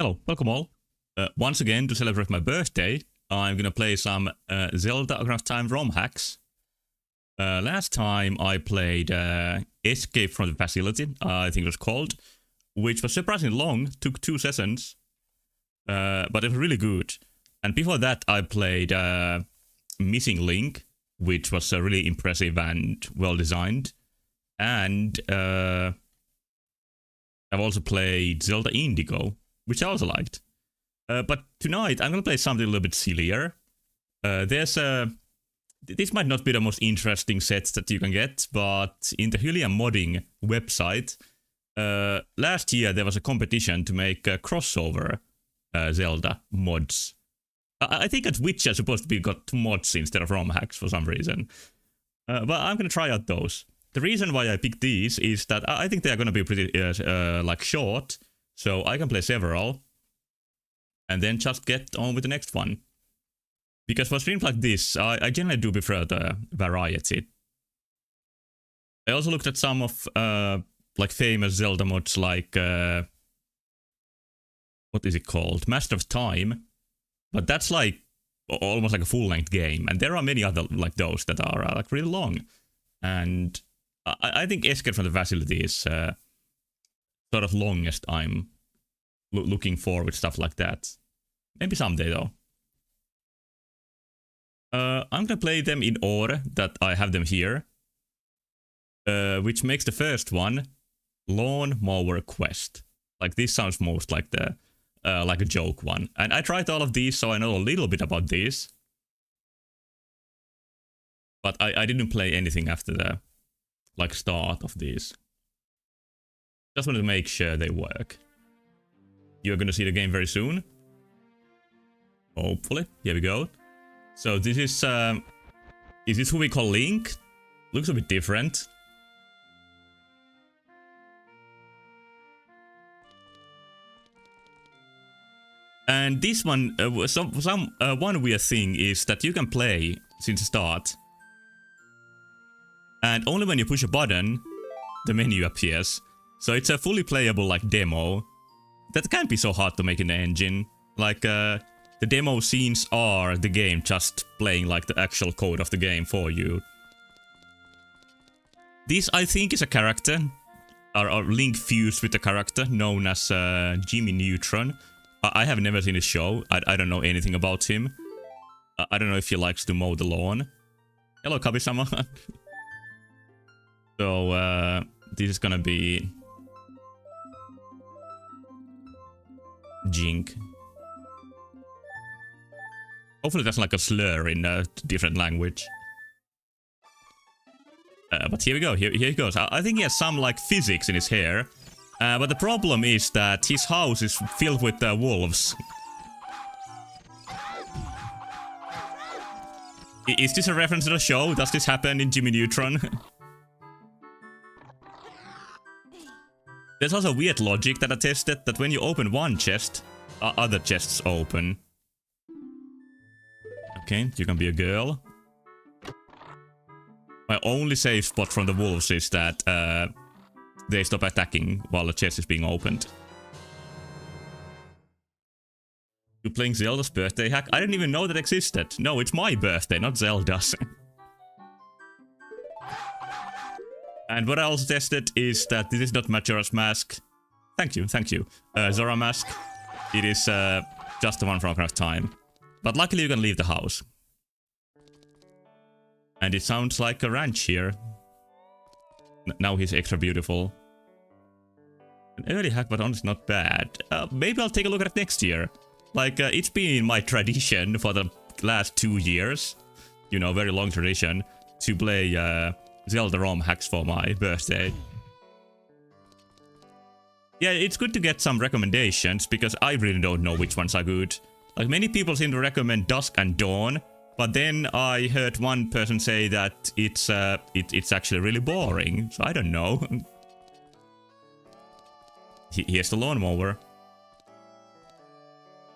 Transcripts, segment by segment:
Hello, welcome all. Once again, to celebrate my birthday, I'm gonna play some Zelda Ocarina of Time ROM hacks. Last time I played Escape from the Facility, I think it was called, which was surprisingly long, took 2 sessions, but it was really good. And before that I played Missing Link, which was really impressive and well designed. And I've also played Zelda Indigo, which I also liked. But tonight I'm gonna play something a little bit sillier. This might not be the most interesting sets that you can get, but in the Hylia modding website, last year there was a competition to make crossover Zelda mods. I think at Witcher supposed to be got mods instead of ROM hacks for some reason. But I'm gonna try out those. The reason why I picked these is that I think they are gonna be pretty like short, so I can play several, and then just get on with the next one. Because for streams like this, I generally do prefer the variety. I also looked at some of like famous Zelda mods, like what is it called? Master of Time. But that's like almost like a full-length game, and there are many other like those that are like really long. And I think Escape from the Facility is sort of longest I'm looking for with stuff like that. Maybe someday though. I'm gonna play them in order that I have them here, which makes the first one Lawn Mower Quest. Like this sounds most like the like a joke one, and I tried all of these, so I know a little bit about these, but I didn't play anything after the like start of these. Just wanted to make sure they work. You're gonna see the game very soon, hopefully. Here we go. So this is this who we call Link? Looks a bit different. And this one, one weird thing is that you can play since the start, and only when you push a button, the menu appears. So it's a fully playable like demo. That can't be so hard to make in the engine. Like the demo scenes are the game just playing like the actual code of the game for you. This I think is a character, or Link fused with a character known as Jimmy Neutron. I have never seen his show. I don't know anything about him. I don't know if he likes to mow the lawn. Hello, Kabi-sama. So this is gonna be Jink. Hopefully that's like a slur in a different language. But here we go, here he goes. I think he has some like physics in his hair. But the problem is that his house is filled with wolves. Is this a reference to the show? Does this happen in Jimmy Neutron? There's also weird logic that I tested, that when you open one chest, other chests open. Okay, you can be a girl. My only safe spot from the wolves is that they stop attacking while the chest is being opened. You playing Zelda's birthday hack? I didn't even know that existed. No, it's my birthday, not Zelda's. And what I also tested is that this is not Majora's Mask. Thank you, thank you. Zora Mask. It is just the one from Ocarina of Time. But luckily you can leave the house. And it sounds like a ranch here. Now he's extra beautiful. An early hack, but honestly not bad. Maybe I'll take a look at it next year. Like, it's been my tradition for the last 2 years. You know, very long tradition. To play Zelda ROM hacks for my birthday. Yeah, it's good to get some recommendations, because I really don't know which ones are good. Like, many people seem to recommend Dusk and Dawn, but then I heard one person say that it's actually really boring, so I don't know. Here's the lawnmower.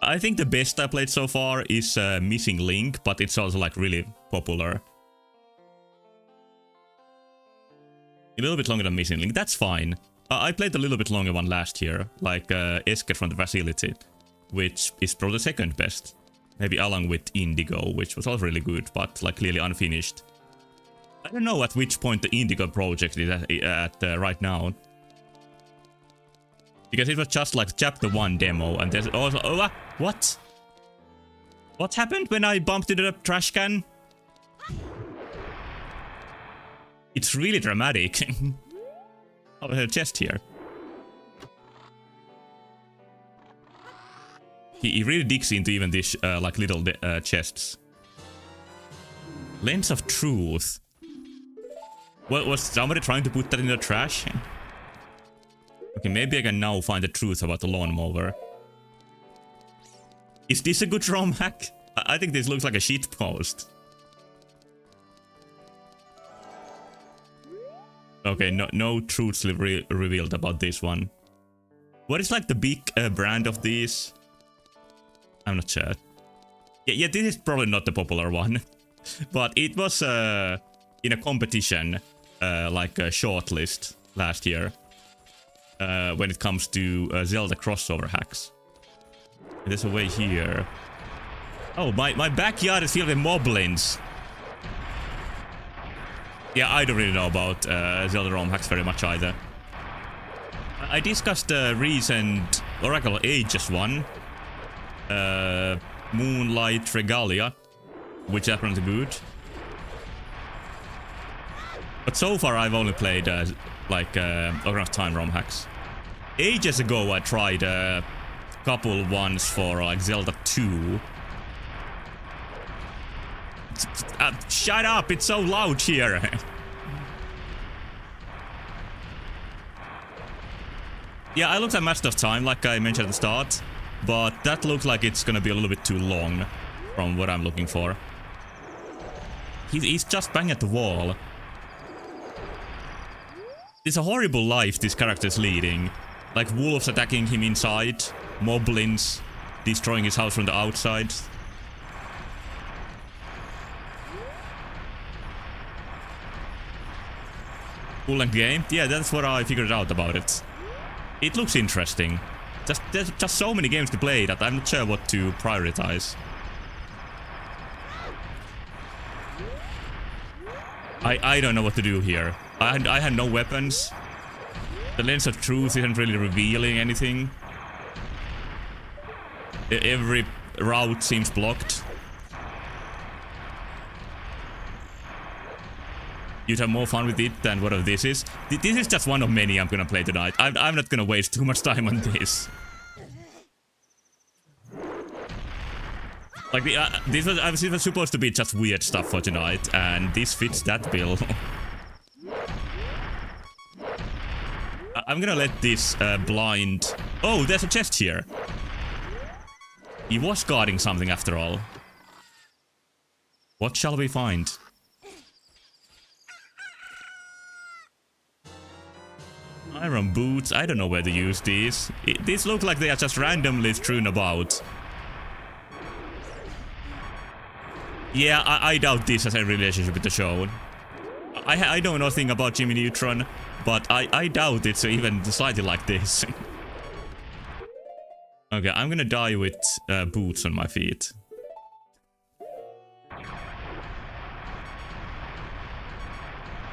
I think the best I played so far is Missing Link, but it's also like really popular. A little bit longer than Missing Link, that's fine. I played a little bit longer one last year, like Escape from the Facility. which is probably second best. Maybe along with Indigo, which was also really good, but like clearly unfinished. I don't know at which point the Indigo project is at right now. Because it was just like chapter 1 demo, and there's also... Oh, what? What happened when I bumped into the trash can? It's really dramatic. Oh, there's a chest here. He really digs into even these like little chests. Lens of Truth. What, was somebody trying to put that in the trash? Okay, maybe I can now find the truth about the lawnmower. Is this a good ROM hack? I think this looks like a shit post. Okay, no truths revealed about this one. What is like the big brand of these? I'm not sure. Yeah, this is probably not the popular one. But it was in a competition, like a shortlist last year. When it comes to Zelda crossover hacks. There's a way here. Oh, my backyard is filled with moblins. Yeah, I don't really know about Zelda ROM hacks very much either. I discussed the recent Oracle Ages one. Moonlight Regalia, which is apparently good. But so far I've only played like Ocarina of Time ROM hacks. Ages ago I tried a couple ones for like Zelda 2. Shut up, it's so loud here. Yeah, I looked at Master of Time like I mentioned at the start, but that looks like it's gonna be a little bit too long from what I'm looking for. He's just banging at the wall. It's a horrible life this character is leading. Like wolves attacking him inside, moblins destroying his house from the outside. Cool length game? Yeah, that's what I figured out about it. It looks interesting. There's just so many games to play that I'm not sure what to prioritize. I don't know what to do here. I had no weapons. The Lens of Truth isn't really revealing anything. Every route seems blocked. You'd have more fun with it than whatever this is. This is just one of many I'm gonna play tonight. I'm not gonna waste too much time on this. Like this was supposed to be just weird stuff for tonight, and this fits that bill. I'm gonna let this blind... Oh, there's a chest here. He was guarding something after all. What shall we find? Iron boots. I don't know where to use these. These look like they are just randomly strewn about. Yeah, I doubt this has a relationship with the show. I don't know anything about Jimmy Neutron, but I doubt it's even slightly like this. Okay, I'm gonna die with boots on my feet.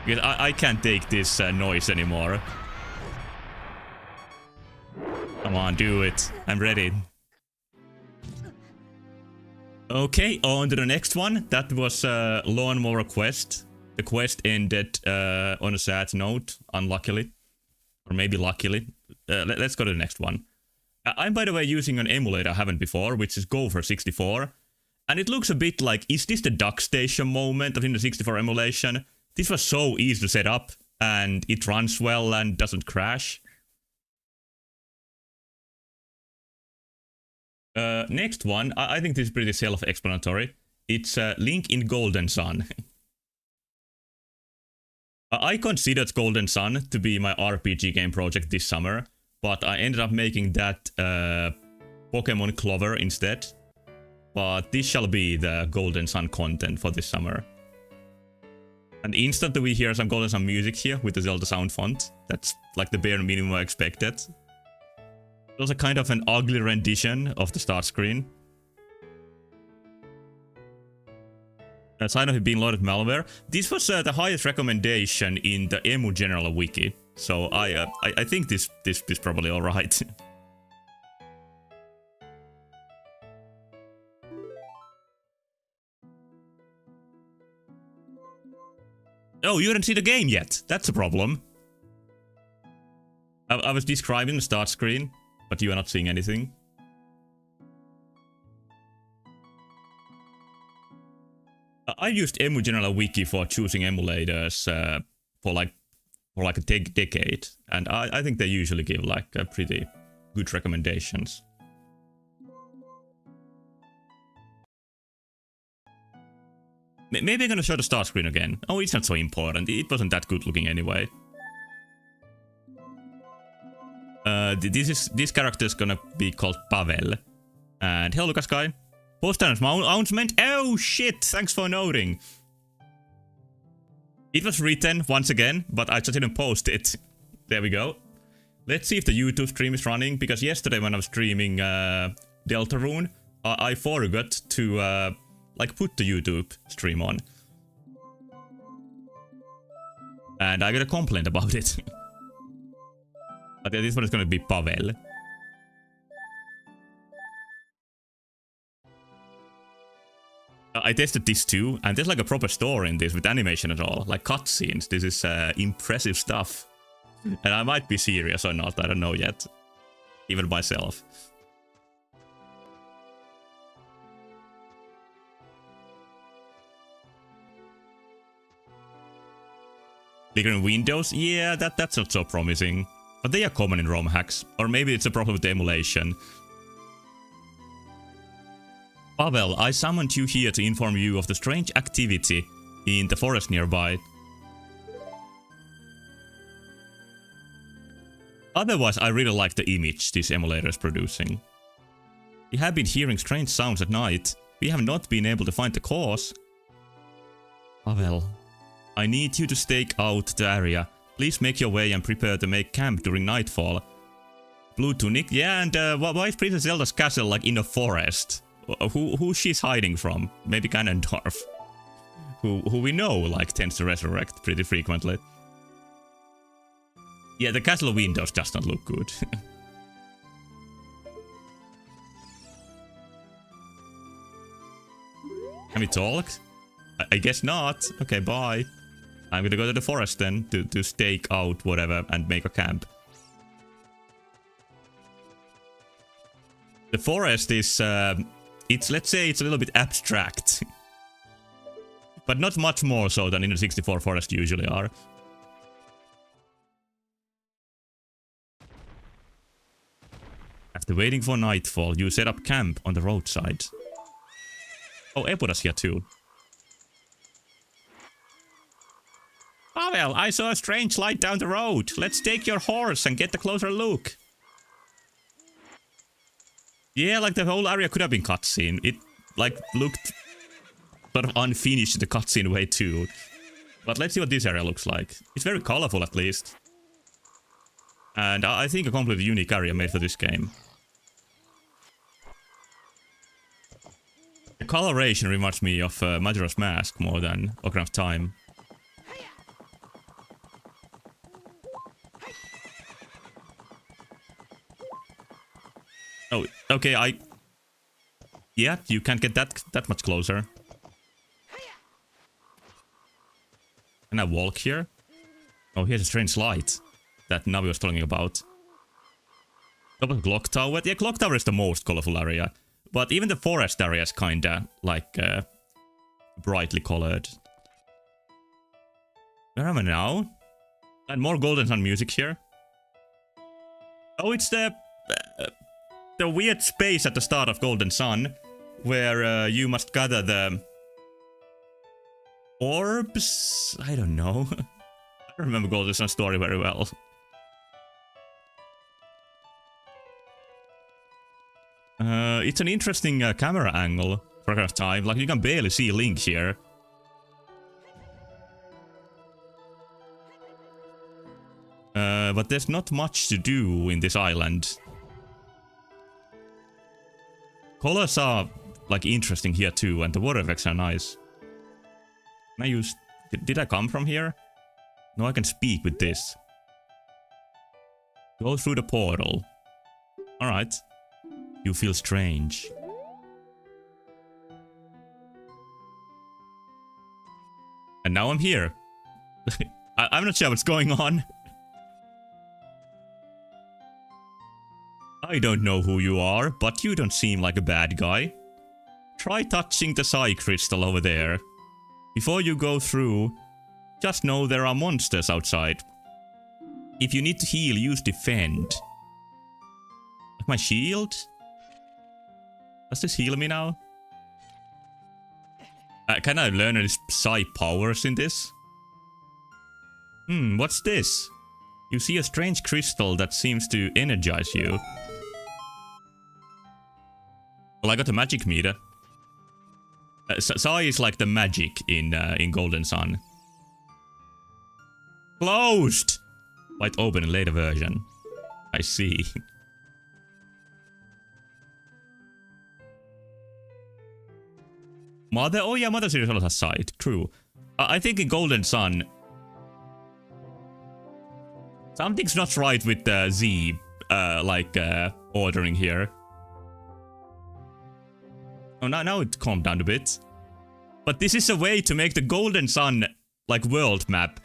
Because I can't take this noise anymore. Come on, do it. I'm ready. Okay, on to the next one. That was Lawnmower Quest. The quest ended on a sad note, unluckily. Or maybe luckily. Let's go to the next one. I'm, by the way, using an emulator I haven't before, which is Gopher 64. And it looks a bit like, is this the Duck Station moment of the 64 emulation? This was so easy to set up, and it runs well and doesn't crash. Next one, I think this is pretty self-explanatory. It's Link in Golden Sun. I considered Golden Sun to be my RPG game project this summer, but I ended up making that Pokemon Clover instead. But this shall be the Golden Sun content for this summer. And instantly we hear some Golden Sun music here with the Zelda sound font. That's like the bare minimum I expected. was a kind of an ugly rendition of the start screen. A sign of it being loaded malware. This was the highest recommendation in the Emu General Wiki, so I think this is probably all right. Oh, you didn't see the game yet. That's a problem. I was describing the start screen, but you are not seeing anything. I used Emu General Wiki for choosing emulators for like a decade, and I think they usually give like pretty good recommendations. Maybe I'm gonna show the start screen again. Oh, it's not so important. It wasn't that good looking anyway. This character is gonna be called Pavel. And hello, Lucas Guy. Post announcement. Oh shit! Thanks for noting. It was written once again, but I just didn't post it. There we go. Let's see if the YouTube stream is running, because yesterday when I was streaming Deltarune, I forgot to like put the YouTube stream on. And I got a complaint about it. But this one is gonna be Pavel. I tested this too, and there's like a proper story in this with animation and all, like cutscenes. This is impressive stuff. And I might be serious or not, I don't know yet. Even myself. Flickering windows? Yeah, that's not so promising. But they are common in ROM hacks. Or maybe it's a problem with the emulation. Pavel, I summoned you here to inform you of the strange activity in the forest nearby. Otherwise, I really like the image this emulator is producing. We have been hearing strange sounds at night. We have not been able to find the cause. Pavel, I need you to stake out the area. Please make your way and prepare to make camp during nightfall. Blue Tunic? Yeah, and why is Princess Zelda's castle like in a forest? Who she's hiding from? Maybe Ganondorf. Who we know like tends to resurrect pretty frequently. Yeah, the castle windows does not look good. Can we talk? I guess not. Okay, bye. I'm gonna go to the forest then to stake out whatever and make a camp. The forest is let's say it's a little bit abstract. But not much more so than in the 64 forest usually are. After waiting for nightfall, you set up camp on the roadside. Oh, Epura's here too. Pavel, I saw a strange light down the road. Let's take your horse and get a closer look. Yeah, like the whole area could have been cutscene. It, like, looked sort of unfinished in the cutscene way too. But let's see what this area looks like. It's very colorful at least. And I think a completely unique area made for this game. The coloration reminds me of Majora's Mask more than Ocarina of Time. Oh, okay, yeah, you can't get that much closer. Can I walk here? Oh, here's a strange light that Navi was talking about. Top of the clock tower. Yeah, clock tower is the most colorful area. But even the forest area is kinda, like, brightly colored. Where am I now? And more Golden Sun music here. Oh, it's the weird space at the start of Golden Sun, where you must gather the orbs? I don't know. I don't remember Golden Sun's story very well. It's an interesting camera angle for a time. Like, you can barely see Link here. But there's not much to do in this island. Colors are like interesting here too, and the water effects are nice. Can I use... Did I come from here? No, I can speak with this. Go through the portal. Alright. You feel strange. And now I'm here. I'm not sure what's going on. I don't know who you are, but you don't seem like a bad guy. Try touching the Psy crystal over there. Before you go through, just know there are monsters outside. If you need to heal, use defend. Like my shield? Does this heal me now? Can I learn any Psy powers in this? What's this? You see a strange crystal that seems to energize you. Well, I got a magic meter. Psy is like the magic in Golden Sun. Closed! Might open in later version. I see. Mother? Oh yeah, Mother series also has Psy. True. I think in Golden Sun... something's not right with the Z, ordering here. Oh, now it calmed down a bit. But this is a way to make the Golden Sun, like, world map.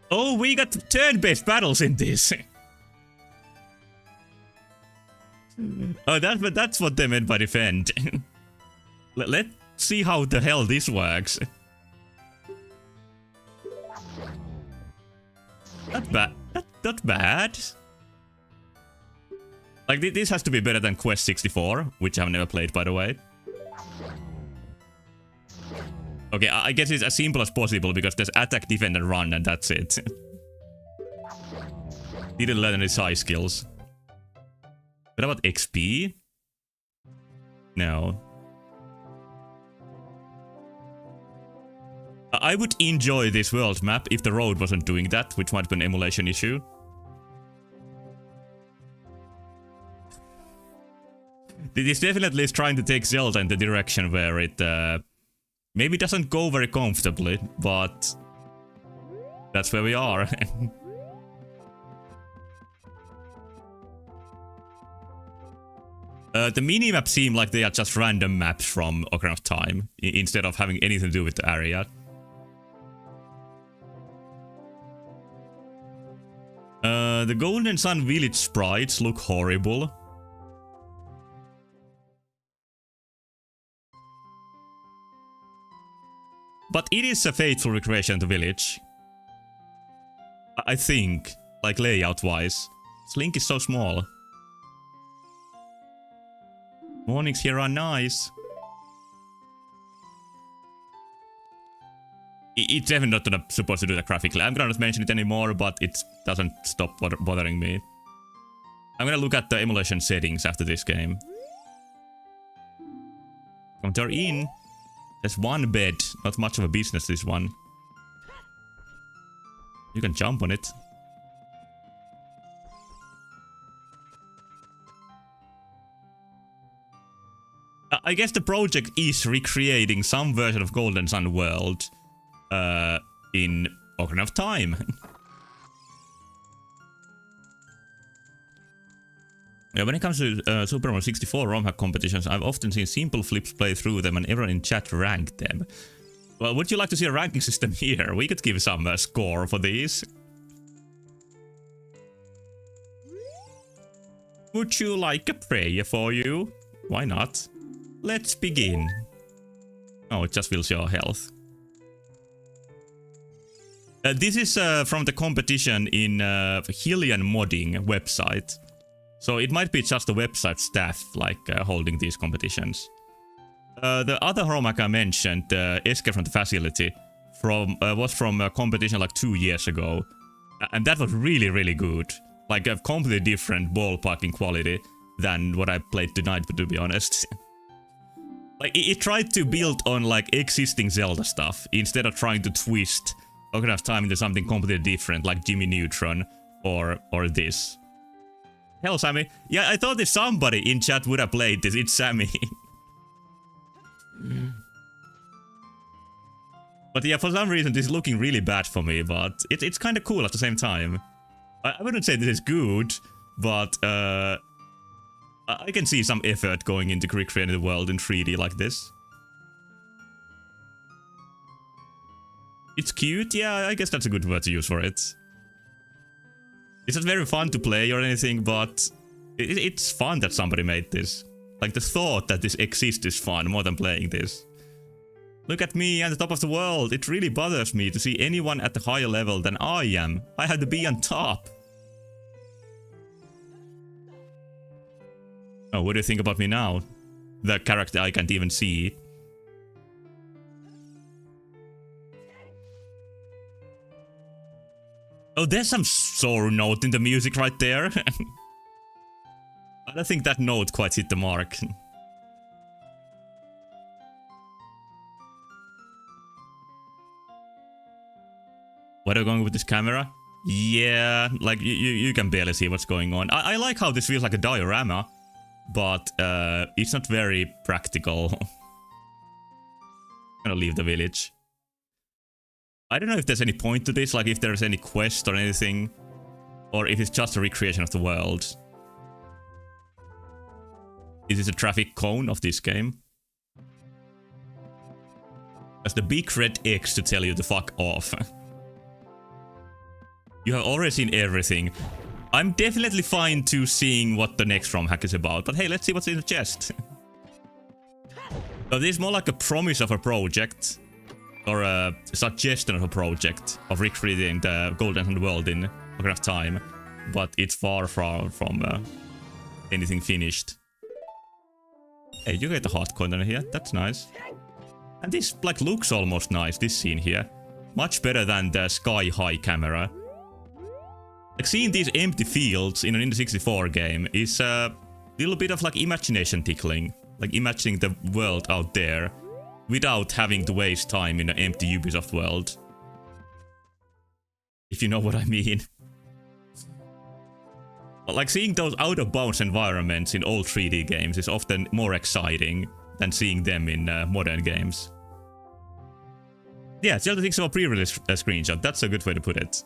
Oh, we got turn-based battles in this. Oh, that's what they meant by defend. Let's see how the hell this works. Not bad. Not bad. Like, this has to be better than Quest 64, which I've never played, by the way. Okay, I guess it's as simple as possible, because there's attack, defend, and run, and that's it. Didn't learn any Psy skills. What about XP? No. I would enjoy this world map if the road wasn't doing that, which might be an emulation issue. This definitely is trying to take Zelda in the direction where it maybe doesn't go very comfortably, but that's where we are. The minimaps seem like they are just random maps from Ocarina of Time, instead of having anything to do with the area. The Golden Sun village sprites look horrible. But it is a faithful recreation of the village. I think, like layout-wise. Link is so small. Mornings here are nice. It's definitely not supposed to do that graphically. I'm gonna not mention it anymore, but it doesn't stop bothering me. I'm gonna look at the emulation settings after this game. Counter in. There's one bed. Not much of a business, this one. You can jump on it. I guess the project is recreating some version of Golden Sun World in Ocarina of Time. Yeah, when it comes to Super Mario 64 ROM hack competitions, I've often seen Simple Flips play through them and everyone in chat rank them. Well, would you like to see a ranking system here? We could give some score for these. Would you like a prayer for you? Why not? Let's begin. Oh, it just fills your health. This is from the competition in Hylian Modding website. So it might be just the website staff like holding these competitions. The other ROM hack I mentioned, Escape from the Facility, was from a competition like 2 years ago. And that was really, really good. Like a completely different ballparking quality than what I played tonight, to be honest. Like it tried to build on like existing Zelda stuff instead of trying to twist Ocarina of Time into something completely different, like Jimmy Neutron or this. Hell, Sammy. Yeah, I thought if somebody in chat would have played this, it's Sammy. But yeah, for some reason this is looking really bad for me, but it's kind of cool at the same time. I wouldn't say this is good, but I can see some effort going into recreating the world in 3D like this. It's cute, yeah, I guess that's a good word to use for it. It's not very fun to play or anything, but it's fun that somebody made this. Like, the thought that this exists is fun more than playing this. Look at me at the top of the world. It really bothers me to see anyone at a higher level than I am. I have to be on top. Oh, what do you think about me now? The character I can't even see. Oh, there's some sour note in the music right there. I don't think that note quite hit the mark. What are you going with this camera? Yeah, like you can barely see what's going on. I like how this feels like a diorama, but it's not very practical. I'm gonna leave the village. I don't know if there's any point to this, like if there's any quest or anything, or if it's just a recreation of the world. Is this a traffic cone of this game? That's the big red X to tell you to fuck off. You have already seen everything. I'm definitely fine to seeing what the next ROM hack is about, but hey, let's see what's in the chest. So this is more like a promise of a project, or a suggestion of a project of recreating the Golden World in Ocarina of Time, but it's far from anything finished. Hey, you get a hot coin here, that's nice. And this like looks almost nice, this scene here. Much better than the sky-high camera. Like, seeing these empty fields in an N64 game is a little bit of like imagination tickling. Like imagining the world out there without having to waste time in an empty Ubisoft world. If you know what I mean. But like, seeing those out-of-bounds environments in old 3D games is often more exciting than seeing them in modern games. Yeah, Zelda 6 pre-release screenshot, that's a good way to put it.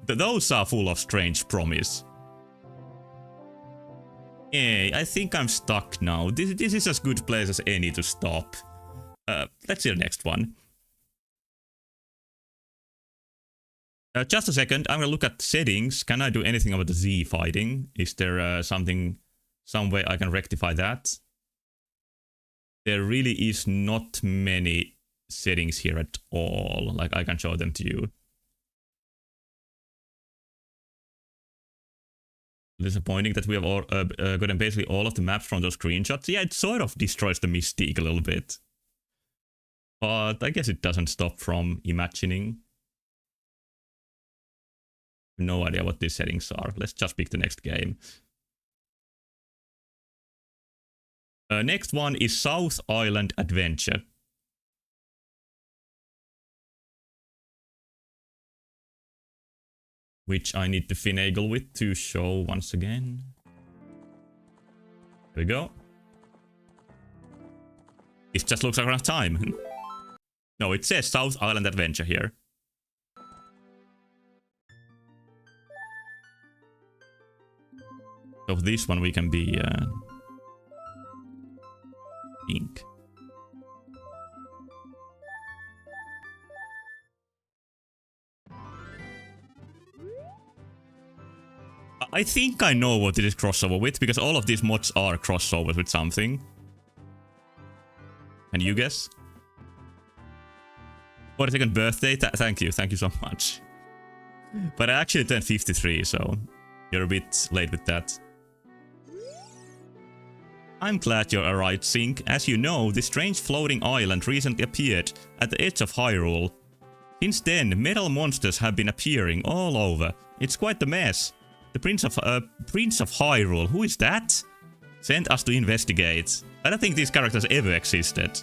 Those are full of strange promise. Hey, I think I'm stuck now. This is as good place as any to stop. Let's see the next one. Just a second, I'm gonna look at settings. Can I do anything about the Z fighting? Is there some way I can rectify that? There really is not many settings here at all. Like, I can show them to you. Disappointing that we have all, gotten basically all of the maps from those screenshots. Yeah, it sort of destroys the mystique a little bit. But I guess it doesn't stop from imagining. No idea what these settings are. Let's just pick the next game. Next one is South Island Adventure. Which I need to finagle with to show once again. There we go. It just looks like enough time. No, it says South Island Adventure here. So this one we can be pink. I think I know what it is crossover with, because all of these mods are crossovers with something. Can you guess? 42nd birthday? Thank you so much. But I actually turned 53, so you're a bit late with that. I'm glad you're alright, Sync. As you know, this strange floating island recently appeared at the edge of Hyrule. Since then, metal monsters have been appearing all over. It's quite the mess. The Prince of Hyrule, who is that? Sent us to investigate. I don't think these characters ever existed.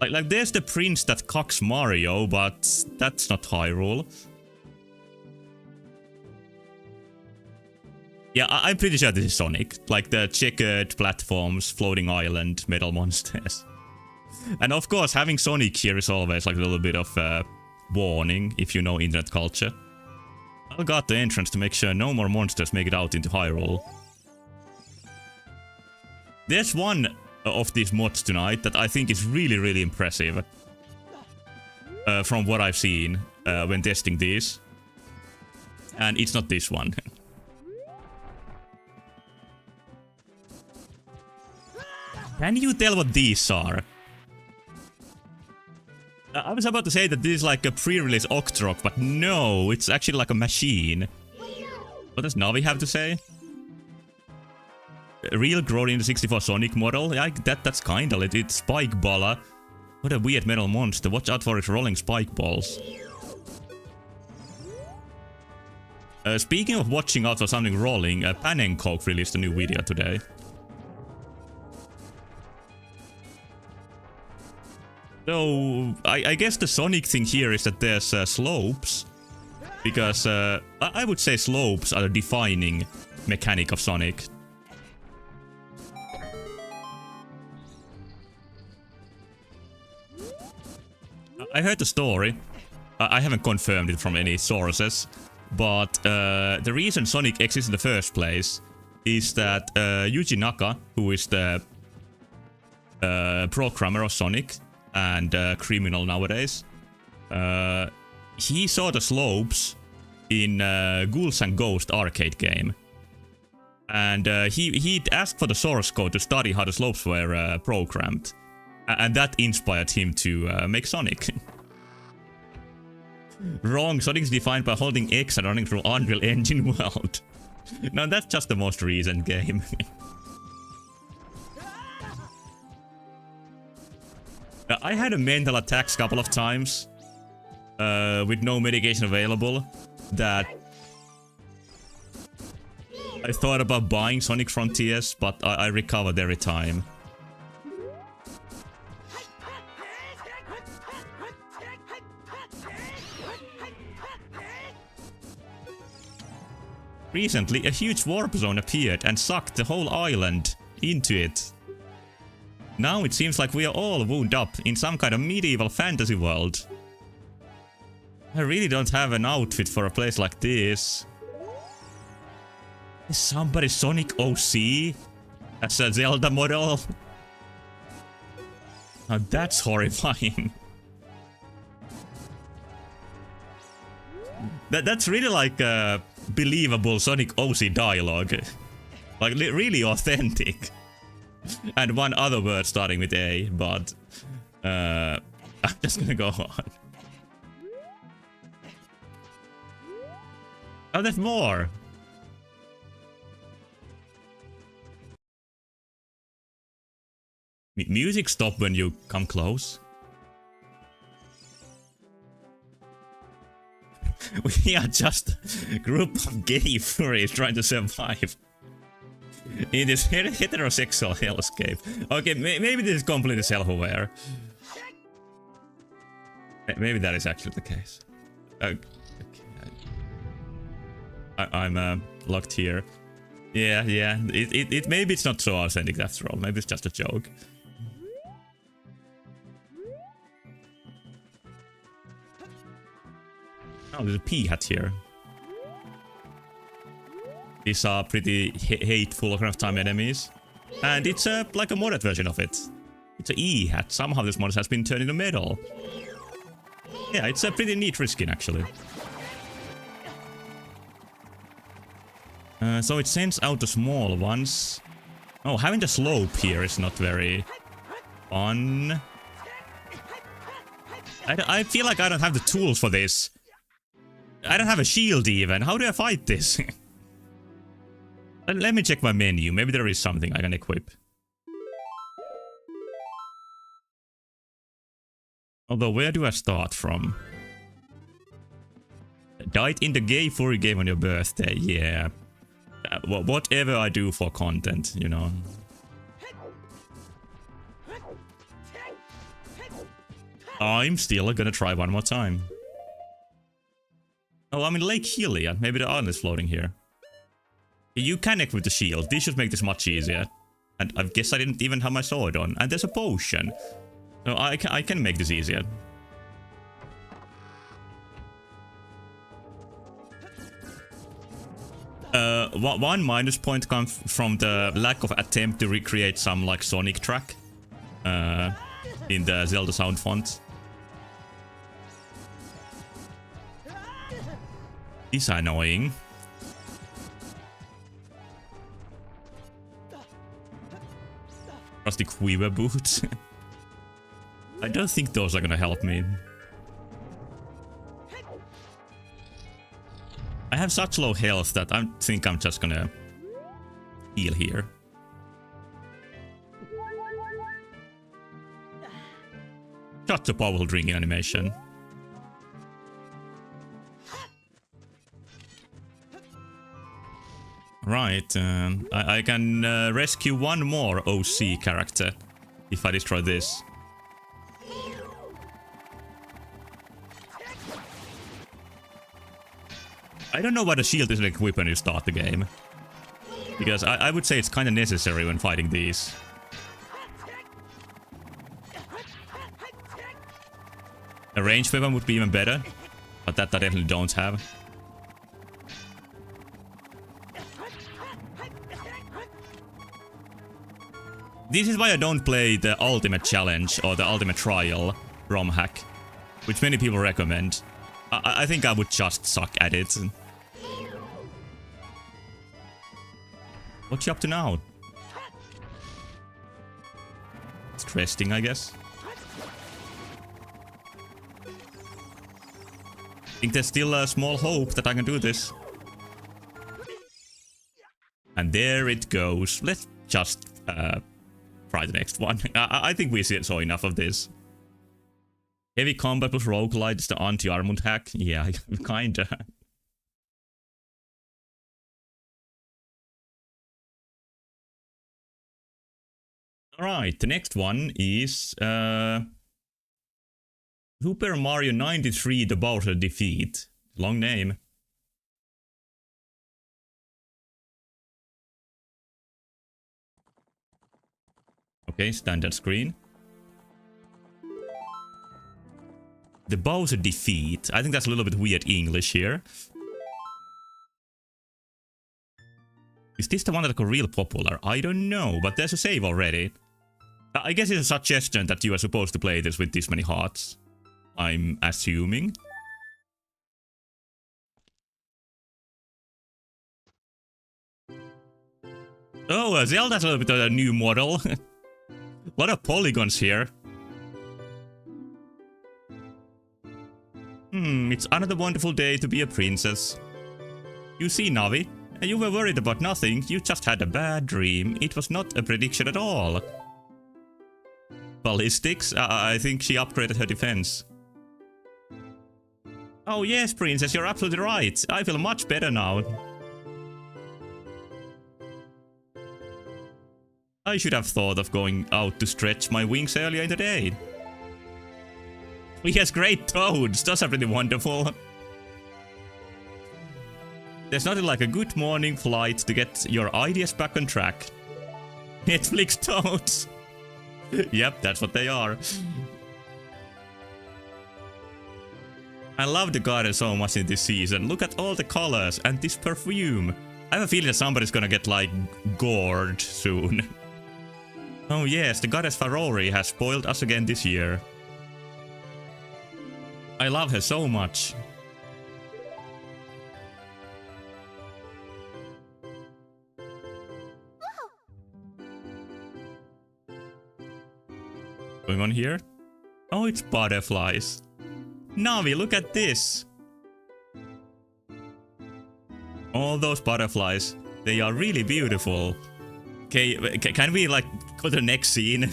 Like there's the prince that cocks Mario, but that's not Hyrule. Yeah, I'm pretty sure this is Sonic. Like the checkered platforms, floating island, metal monsters. And of course, having Sonic here is always like a little bit of warning, if you know internet culture. I got the entrance to make sure no more monsters make it out into Hyrule. There's one of these mods tonight that I think is really, really impressive. From what I've seen when testing these. And it's not this one. Can you tell what these are? I was about to say that this is like a pre-release Octorok, but no, it's actually like a machine. What does Navi have to say? A real grown in the 64 Sonic model? Yeah, that's kinda it. It's Spike Balla. What a weird metal monster. Watch out for its rolling spike balls. Speaking of watching out for something rolling, Panencoke released a new video today. So, I guess the Sonic thing here is that there's slopes. Because I would say slopes are the defining mechanic of Sonic. I heard the story. I haven't confirmed it from any sources. But the reason Sonic exists in the first place is that Yuji Naka, who is the programmer of Sonic and criminal nowadays, he saw the slopes in Ghouls and Ghosts arcade game. And he'd asked for the source code to study how the slopes were programmed. And that inspired him to make Sonic. Wrong, Sonic is defined by holding X and running through Unreal Engine world. No, that's just the most recent game. I had a mental attacks a couple of times. With no medication available. That I thought about buying Sonic Frontiers, but I recovered every time. Recently, a huge warp zone appeared and sucked the whole island into it. Now it seems like we are all wound up in some kind of medieval fantasy world. I really don't have an outfit for a place like this. Is somebody Sonic OC as a Zelda model? Now that's horrifying. That's really like believable Sonic OC dialogue. Like really authentic. And one other word starting with A, but I'm just gonna go on. Oh, there's more! Music stop when you come close. We are just a group of gay furries trying to survive in this heterosexual hellscape. Okay, maybe this is completely self-aware. Maybe that is actually the case. Okay. I'm locked here. Yeah. Maybe it's not so authentic after all. Maybe it's just a joke. Oh, there's a pea hat here. These are pretty hateful kind of time enemies. And it's like a modded version of it. It's an E hat. Somehow this mod has been turned into metal. Yeah, it's a pretty neat reskin actually. So it sends out the small ones. Oh, having the slope here is not very fun. I feel like I don't have the tools for this. I don't have a shield even. How do I fight this? Let me check my menu. Maybe there is something I can equip. Although, where do I start from? Died in the gay furry game on your birthday. Yeah. Whatever I do for content, you know. I'm still gonna try one more time. Oh, I'm in Lake Hylia. Maybe the island is floating here. You can equip the shield. This should make this much easier. And I guess I didn't even have my sword on. And there's a potion. So I can make this easier. One minus point comes from the lack of attempt to recreate some like Sonic track in the Zelda sound font. This is annoying. Rusty quiver boots. I don't think those are gonna help me. I have such low health that I think I'm just gonna heal here. Such a powerful drinking animation. Right, I can rescue one more OC character if I destroy this. I don't know why the shield isn't equipped when you start the game. Because I would say it's kind of necessary when fighting these. A ranged weapon would be even better, but that I definitely don't have. This is why I don't play the Ultimate Challenge or the Ultimate Trial ROM hack, which many people recommend. I think I would just suck at it. What you up to now? It's resting, I guess. I think there's still a small hope that I can do this. And there it goes. Let's just try the next one. I think we saw enough of this. Heavy combat plus roguelite is the anti-armament hack. Yeah, kinda. Alright, the next one is Super Mario 93 The Bowser Defeat. Long name. Okay, standard screen. The Bowser Defeat. I think that's a little bit weird English here. Is this the one that got real popular? I don't know, but there's a save already. I guess it's a suggestion that you are supposed to play this with this many hearts. I'm assuming. Oh, Zelda's a little bit of a new model. A lot of polygons here. It's another wonderful day to be a princess. You see, Navi, you were worried about nothing, you just had a bad dream. It was not a prediction at all. Ballistics? I think she upgraded her defense. Oh yes, princess, you're absolutely right. I feel much better now. I should have thought of going out to stretch my wings earlier in the day. He has great toads, those are pretty wonderful. There's nothing like a good morning flight to get your ideas back on track. Netflix toads. Yep, that's what they are. I love the garden so much in this season. Look at all the colors and this perfume. I have a feeling that somebody's gonna get like gored soon. Oh yes, the goddess Farori has spoiled us again this year. I love her so much. Going on here? Oh, it's butterflies. Navi, look at this. All those butterflies, they are really beautiful. Okay, can we like go to the next scene?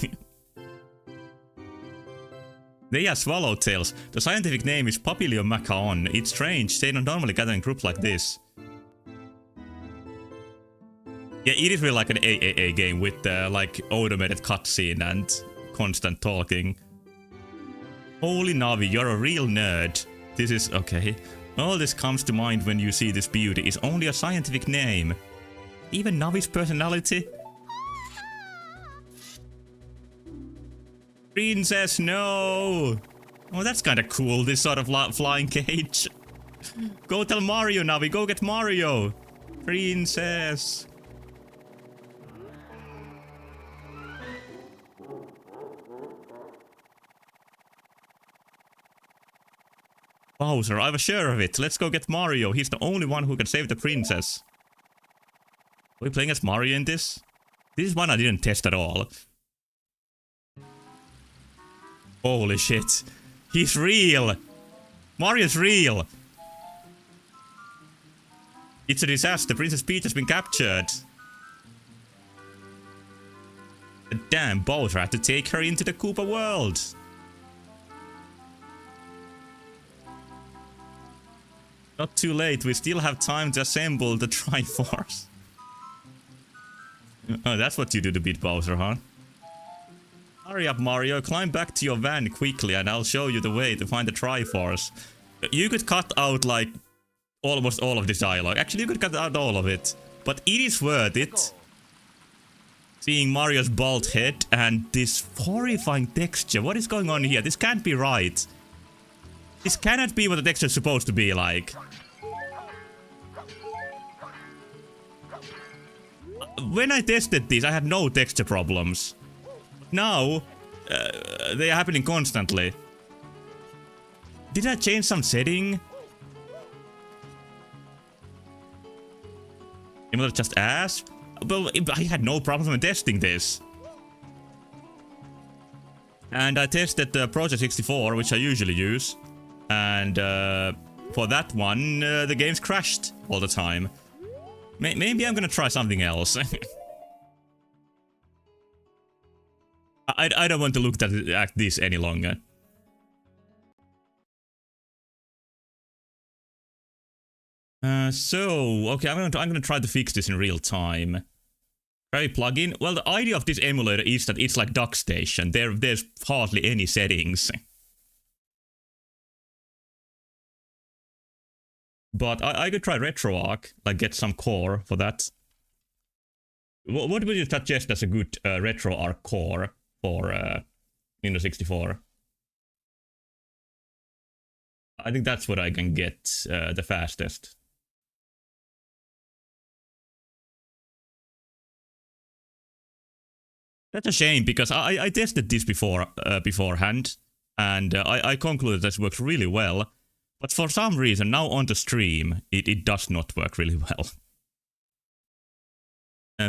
They are swallowtails. The scientific name is Papilio macaon. It's strange, they don't normally gather in groups like this. Yeah, it is really like an AAA game with like automated cutscene and constant talking. Holy Navi, you're a real nerd. This is okay. All this comes to mind when you see this beauty is only a scientific name. even Navi's personality? Princess, no! Oh, that's kind of cool, this sort of flying cage. Go tell Mario, Navi, go get Mario! Princess! Bowser, I was sure of it. Let's go get Mario. He's the only one who can save the princess. Are we playing as Mario in this? This is one I didn't test at all. Holy shit. He's real. Mario's real. It's a disaster. Princess Peach has been captured. Damn, Bowser had to take her into the Koopa world. Not too late, we still have time to assemble the Triforce. Oh, that's what you do to beat Bowser, huh? Hurry up, Mario, climb back to your van quickly and I'll show you the way to find the Triforce. You could cut out, like, almost all of this dialogue. Actually, you could cut out all of it. But it is worth it. Seeing Mario's bald head and this horrifying texture. What is going on here? This can't be right. This cannot be what the texture is supposed to be like. When I tested this, I had no texture problems. Now, they are happening constantly. Did I change some setting? Am I just ass? Well, I had no problems when testing this. And I tested the Project 64, which I usually use. And for that one, the games crashed all the time. Maybe I'm gonna try something else. I don't want to look at this any longer. Okay, I'm gonna try to fix this in real time. Try plugin. Well, the idea of this emulator is that it's like DuckStation. There's hardly any settings. But I could try RetroArch, like get some core for that. What would you suggest as a good RetroArch core for Nintendo 64? I think that's what I can get the fastest. That's a shame, because I tested this beforehand, and I concluded that it works really well. But for some reason, now on the stream, it does not work really well.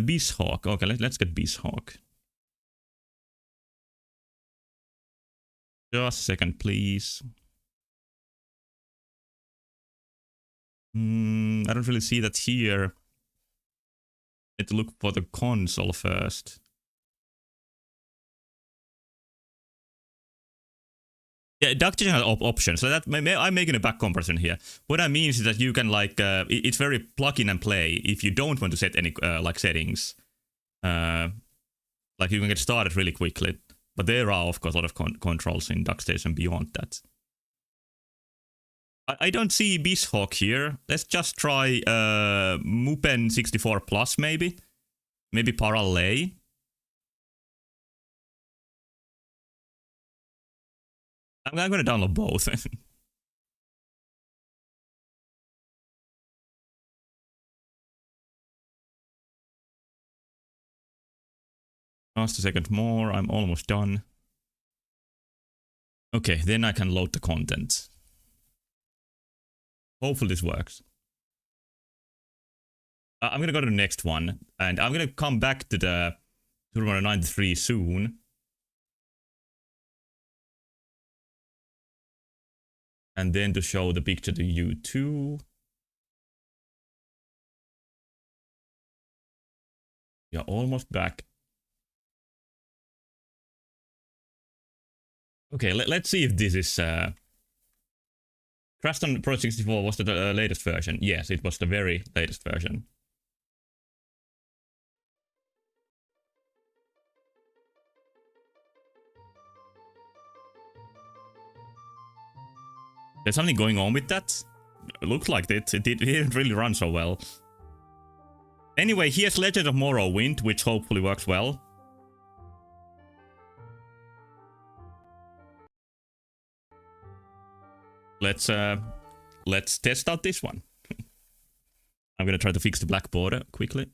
Beeshawk. Okay, let's get Beeshawk. Just a second, please. I don't really see that here. I need to look for the console first. Yeah, DuckStation has options, so that I'm making a back comparison here. What I mean is that you can, like, it's very plug in and play if you don't want to set any like settings. Like you can get started really quickly, but there are of course a lot of controls in DuckStation beyond that. I don't see Beeshawk here. Let's just try Mupen 64 Plus maybe Parallel. I'm gonna download both. Just a second more, I'm almost done. Okay, then I can load the content. Hopefully this works. I'm gonna go to the next one, and I'm gonna come back to the Super Mario 93 soon. And then to show the picture to you too. Yeah, almost back. Okay, let's see if this is... Crashed on Pro 64 was the latest version. Yes, it was the very latest version. There's something going on with that? It looks like it. It didn't really run so well. Anyway, here's Legend of Morrowind, which hopefully works well. Let's test out this one. I'm gonna try to fix the black border quickly.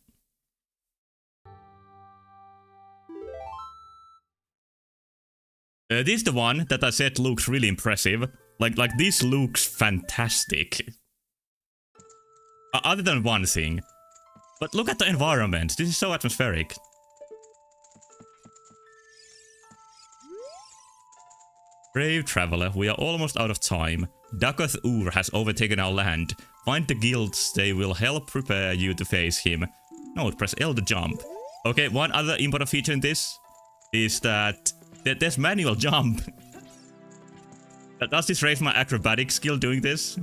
This is the one that I said looks really impressive. Like this looks fantastic. Other than one thing. But look at the environment. This is so atmospheric. Brave traveler, we are almost out of time. Dagoth Ur has overtaken our land. Find the guilds, they will help prepare you to face him. No, press L to jump. Okay, one other important feature in this is that there's manual jump. Does this raise my acrobatic skill doing this?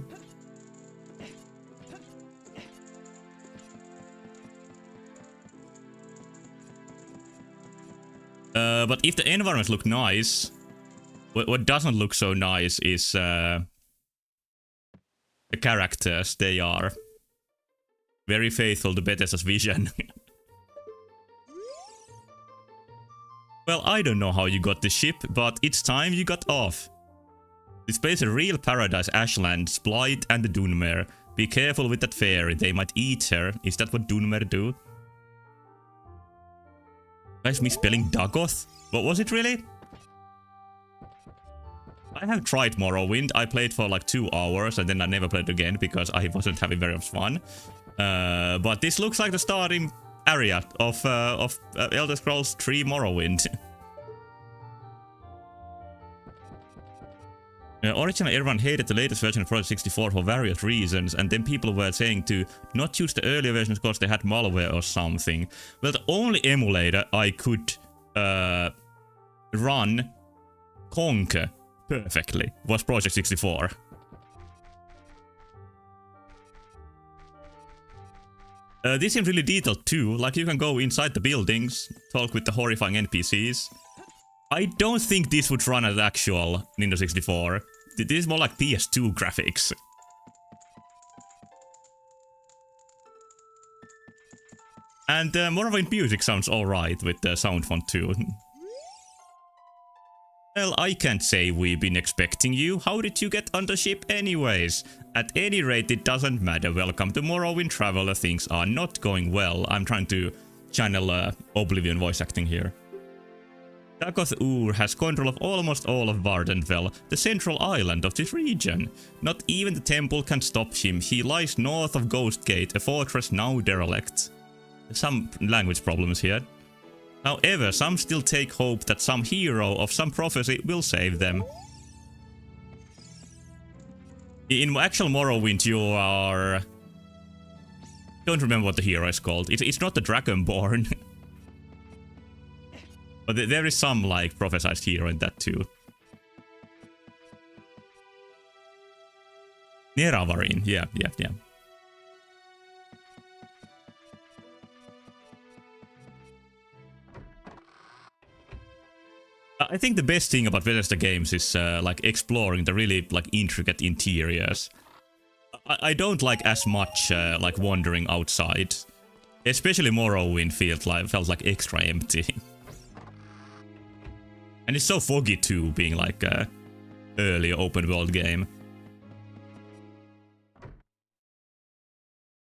But if the environments look nice, what doesn't look so nice is the characters. They are very faithful to Bethesda's vision. Well, I don't know how you got the ship, but it's time you got off. This place is a real paradise, Ashland, Blight and the Dunmer. Be careful with that fairy, they might eat her. Is that what Dunmer do? Guys, misspelling Dagoth? What was it really? I have tried Morrowind. I played for like 2 hours and then I never played again because I wasn't having very much fun. But this looks like the starting area of Elder Scrolls 3 Morrowind. Originally, everyone hated the latest version of Project 64 for various reasons, and then people were saying to not use the earlier versions because they had malware or something. Well, the only emulator I could run Conker perfectly was Project 64. This seems really detailed too, like you can go inside the buildings, talk with the horrifying NPCs. I don't think this would run as actual Nintendo 64. This is more like PS2 graphics. And Morrowind music sounds alright with the sound font too. Well, I can't say we've been expecting you. How did you get on the ship anyways? At any rate, it doesn't matter. Welcome to Morrowind Traveler. Things are not going well. I'm trying to channel Oblivion voice acting here. Dagoth Ur has control of almost all of Vardenfell, the central island of this region. Not even the temple can stop him. He lies north of Ghostgate, a fortress now derelict. Some language problems here. However, some still take hope that some hero of some prophecy will save them. In actual Morrowind, you are... don't remember what the hero is called. It's not the Dragonborn. But there is some, like, prophesized hero in that too. Neravarin, yeah. I think the best thing about Bethesda games is, like, exploring the really, like, intricate interiors. I don't like as much, like, wandering outside. Especially Morrowind felt like extra empty. And it's so foggy too, being like a early open world game.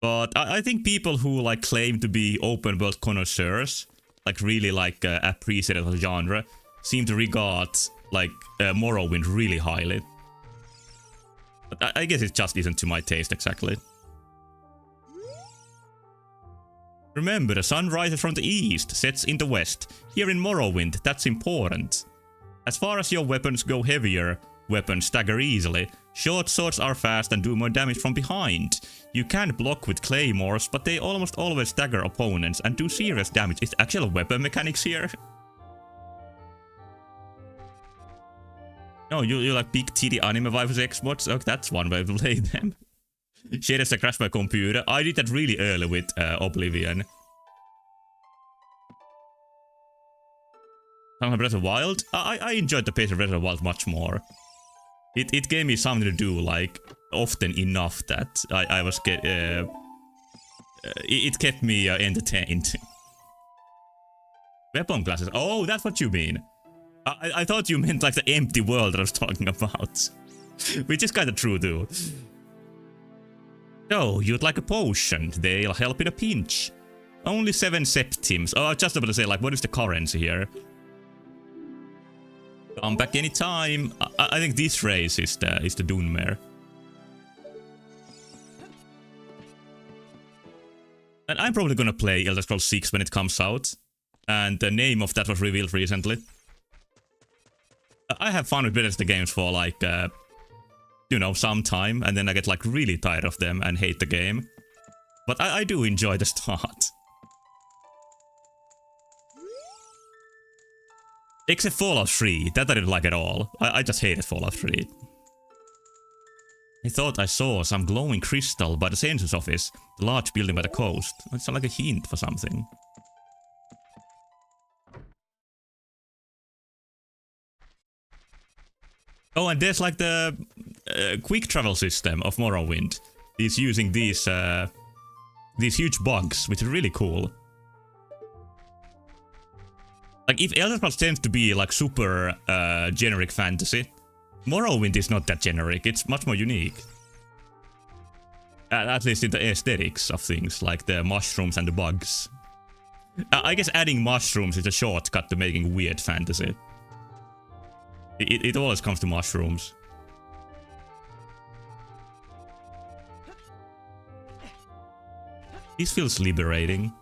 But I think people who like claim to be open world connoisseurs, like really like appreciate the genre, seem to regard like Morrowind really highly. But I guess it just isn't to my taste exactly. Remember, the sun rises from the east, sets in the west. Here in Morrowind, that's important. As far as your weapons go, heavier weapons stagger easily. Short swords are fast and do more damage from behind. You can block with claymores, but they almost always stagger opponents and do serious damage. Is actual weapon mechanics here? No, you like big titty anime waifu sex mods? Oh, that's one way to play them. Shaders that crash my computer. I did that really early with Oblivion. Breath of the Wild? I enjoyed the pace of Breath of the Wild much more. It gave me something to do, like, often enough that I was it kept me entertained. Weapon classes. Oh, that's what you mean. I thought you meant like the empty world I was talking about. Which is kind of true too. So, you'd like a potion. They'll help in a pinch. Only 7 septims. Oh, I was just about to say, like, what is the currency here? Come back anytime. I think this race is the Dunmer. And I'm probably gonna play Elder Scrolls 6 when it comes out. And the name of that was revealed recently. I have fun with Bethesda games for like, you know, some time. And then I get like really tired of them and hate the game. But I do enjoy the start. Except Fallout 3, that I didn't like at all. I just hated Fallout 3. I thought I saw some glowing crystal by the census office, the large building by the coast. It sounds like a hint for something. Oh, and there's like the quick travel system of Morrowind. It's using these huge bugs, which is really cool. Like, if Elder Scrolls tends to be like super generic fantasy, Morrowind is not that generic, it's much more unique. At least in the aesthetics of things, like the mushrooms and the bugs. I guess adding mushrooms is a shortcut to making weird fantasy. It always comes to mushrooms. This feels liberating.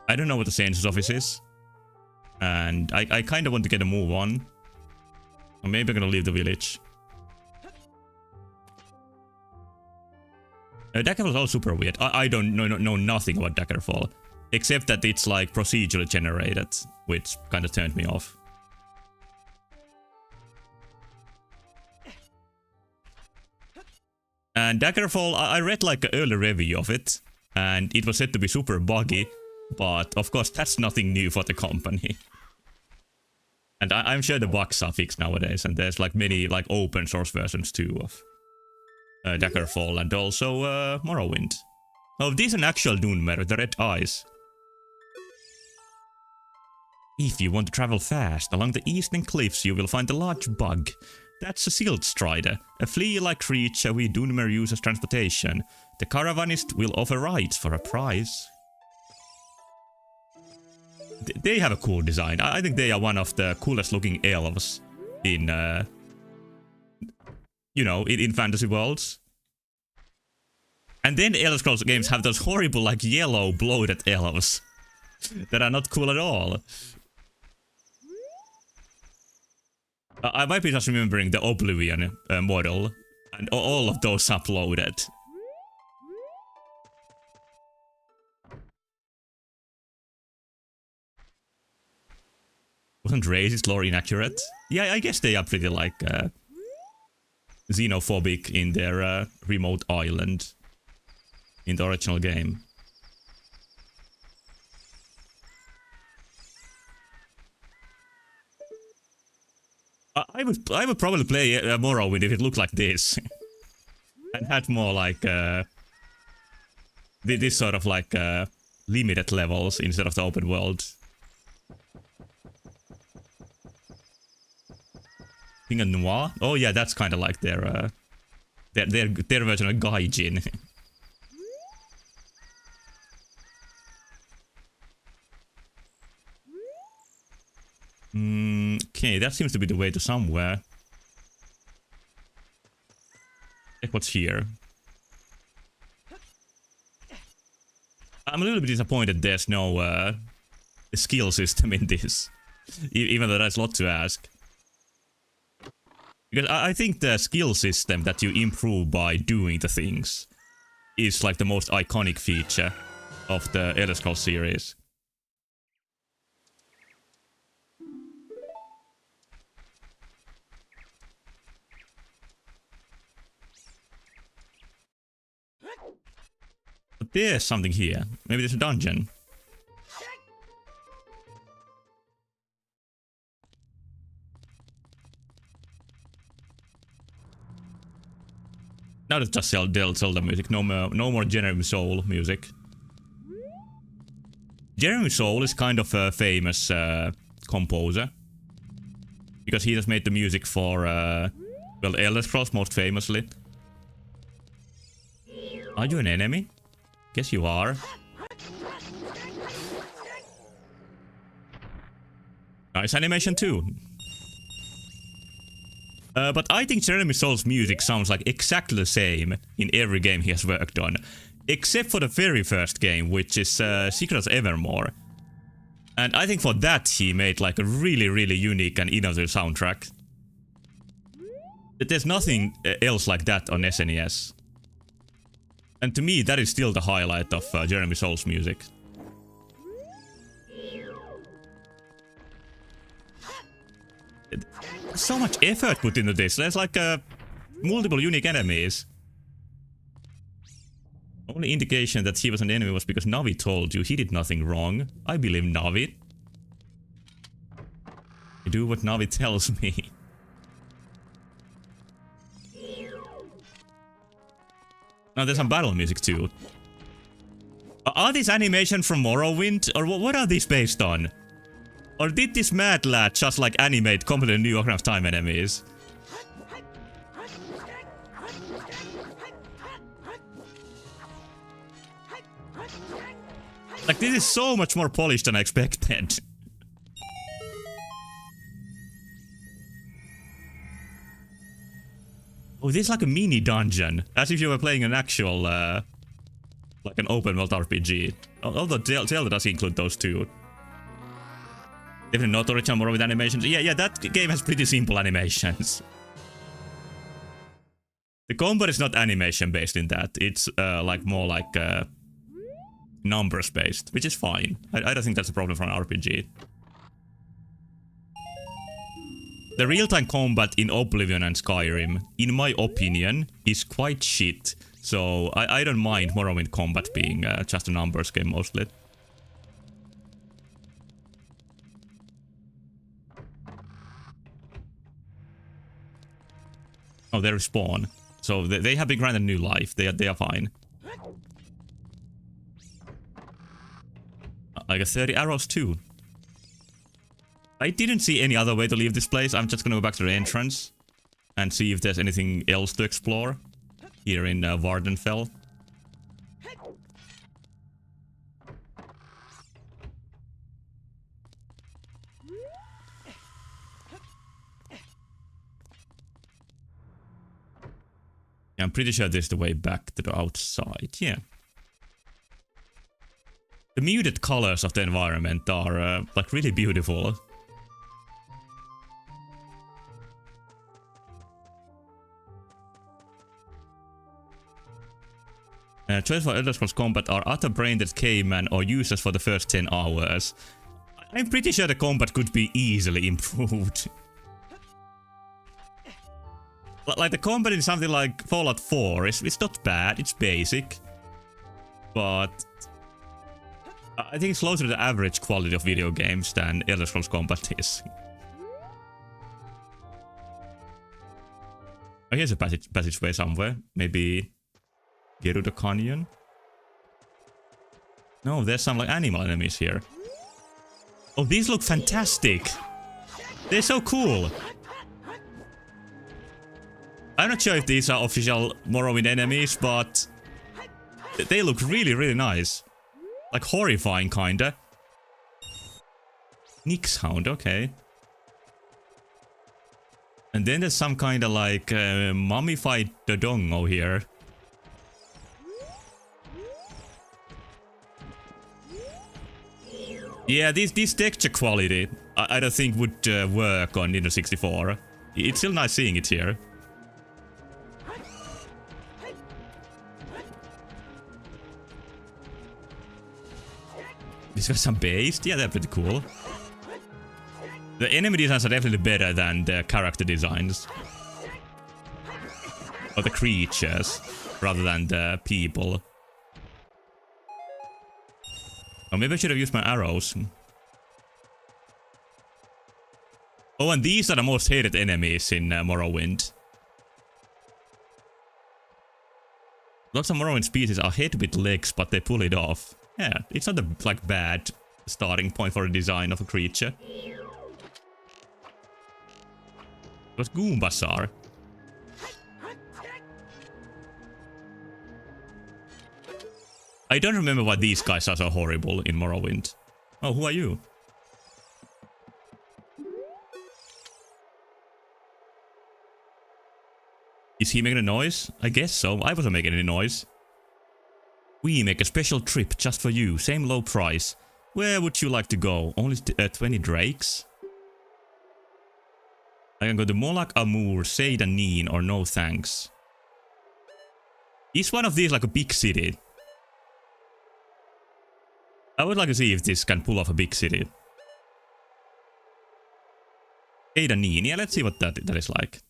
I don't know what the census office is. And I kind of want to get a move on. Or maybe I'm gonna leave the village. Daggerfall is all super weird. I don't know nothing about Daggerfall. Except that it's like procedurally generated. Which kind of turned me off. And Daggerfall, I read like an early review of it. And it was said to be super buggy. But of course that's nothing new for the company. And I'm sure the bugs are fixed nowadays. And there's like many like open source versions too of Daggerfall and also Morrowind. Oh, this is an actual Dunmer with the red eyes. If you want to travel fast along the eastern cliffs, you will find a large bug. That's a Silt Strider, a flea-like creature we Dunmer use as transportation. The caravanist will offer rides for a price. They have a cool design. I think they are one of the coolest looking elves in, you know, in fantasy worlds. And then the Elder Scrolls games have those horrible, like, yellow, bloated elves that are not cool at all. I might be just remembering the Oblivion model, and all of those are bloated. Wasn't racist lore inaccurate? Yeah, I guess they are pretty, like, xenophobic in their remote island in the original game. I would probably play Morrowind if it looked like this. And had more, like, this sort of, like, limited levels instead of the open world. Thing of Noir? Oh yeah, that's kind of like their version of Gaijin. Okay, that seems to be the way to somewhere. Check what's here. I'm a little bit disappointed there's no skill system in this. Even though that's a lot to ask. Because I think the skill system that you improve by doing the things is like the most iconic feature of the Elder Scrolls series. But there's something here. Maybe there's a dungeon. Now it's just Zelda music. No more Jeremy Soule music. Jeremy Soule is kind of a famous composer. Because he has made the music for, well, Elder Scrolls most famously. Are you an enemy? Guess you are. Nice animation too. But I think Jeremy Soule's music sounds like exactly the same in every game he has worked on. Except for the very first game, which is Secrets of Evermore. And I think for that he made like a really, really unique and innovative soundtrack. There's nothing else like that on SNES. And to me, that is still the highlight of Jeremy Soule's music. So much effort put into this. There's like multiple unique enemies. Only indication that he was an enemy was because Navi told you he did nothing wrong. I believe Navi. I do what Navi tells me. Now there's some battle music too. Are these animations from Morrowind? Or what are these based on? Or did this mad lad just like animate completely new Ocarina of Time enemies? Like, this is so much more polished than I expected. Oh, this is like a mini dungeon. As if you were playing an actual, like an open world RPG. Although Zelda does include those too. Definitely not original Morrowind animations. Yeah, that game has pretty simple animations. The combat is not animation based in that. It's like more like numbers based, which is fine. I don't think that's a problem for an RPG. The real-time combat in Oblivion and Skyrim, in my opinion, is quite shit. So I don't mind Morrowind combat being just a numbers game mostly. Oh, they respawn. So they have been granted new life. They are fine. I got 30 arrows too. I didn't see any other way to leave this place. I'm just gonna go back to the entrance and see if there's anything else to explore here in Vardenfell. I'm pretty sure this is the way back to the outside, yeah. The muted colors of the environment are like really beautiful. Choices for Elder Scrolls combat are utter brain-dead caveman or useless for the first 10 hours. I'm pretty sure the combat could be easily improved. Like the combat in something like Fallout 4 it's not bad, it's basic. But I think it's closer to the average quality of video games than Elder Scrolls combat is. Oh, here's a passageway somewhere. Maybe Gerudo Canyon? No, there's some like animal enemies here. Oh, these look fantastic! They're so cool! I'm not sure if these are official Morrowind enemies, but they look really, really nice. Like horrifying, kinda. Nyx Hound, okay. And then there's some kinda like mummified Dodongo here. Yeah, this texture quality, I don't think would work on Nintendo 64. It's still nice seeing it here. These got some based? Yeah, they're pretty cool. The enemy designs are definitely better than the character designs. Or the creatures, rather than the people. Oh, maybe I should have used my arrows. Oh, and these are the most hated enemies in Morrowind. Lots of Morrowind species are head with legs, but they pull it off. Yeah, it's not a like bad starting point for a design of a creature. What Goombas are. I don't remember why these guys are so horrible in Morrowind. Oh, who are you? Is he making a noise? I guess so. I wasn't making any noise. We make a special trip just for you. Same low price. Where would you like to go? Only 20 drakes? I can go to Moloch, Amur, Seyda, or no thanks. Is one of these like a big city? I would like to see if this can pull off a big city. Seyda, yeah, let's see what that is like.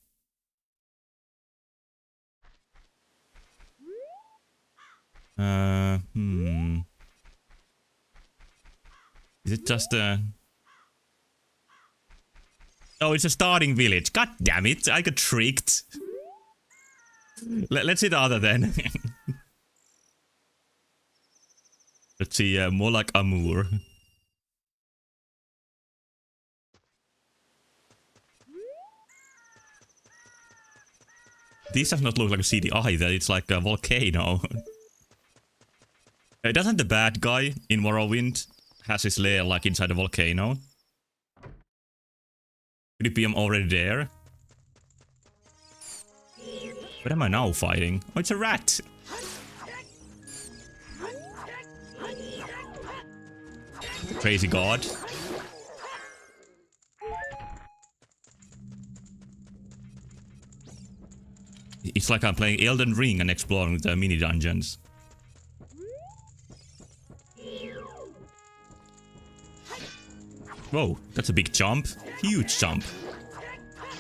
Is it just a... Oh, it's a starting village. God damn it, I got tricked. Let's see the other then. Let's see, Moloch Amur. This does not look like a city either, it's like a volcano. Doesn't the bad guy in Morrowind has his lair like inside a volcano? Could it be I'm already there? What am I now fighting? Oh, it's a rat! Crazy god. It's like I'm playing Elden Ring and exploring the mini dungeons. Whoa, that's a big jump. Huge jump.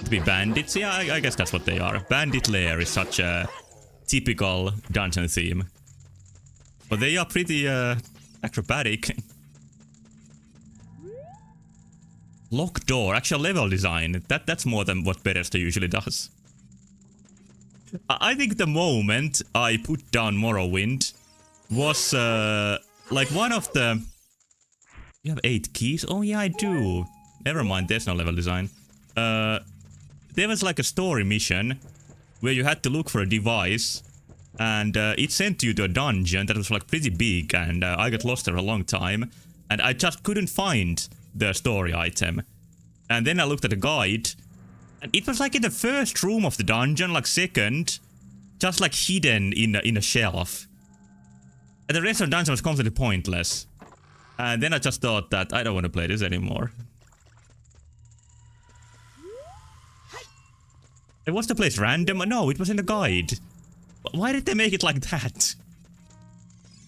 To be bandits? Yeah, I guess that's what they are. Bandit lair is such a typical dungeon theme. But they are pretty acrobatic. Lock door, actual level design. That's more than what Bethesda usually does. I think the moment I put down Morrowind was like one of the... You have 8 keys? Oh yeah, I do. Never mind, there's no level design. There was like a story mission where you had to look for a device and it sent you to a dungeon that was like pretty big and I got lost there a long time and I just couldn't find the story item. And then I looked at the guide and it was like in the first room of the dungeon, like second, just like hidden in a shelf. And the rest of the dungeon was completely pointless. And then I just thought that I don't want to play this anymore. Was the place random? No, it was in the guide. Why did they make it like that?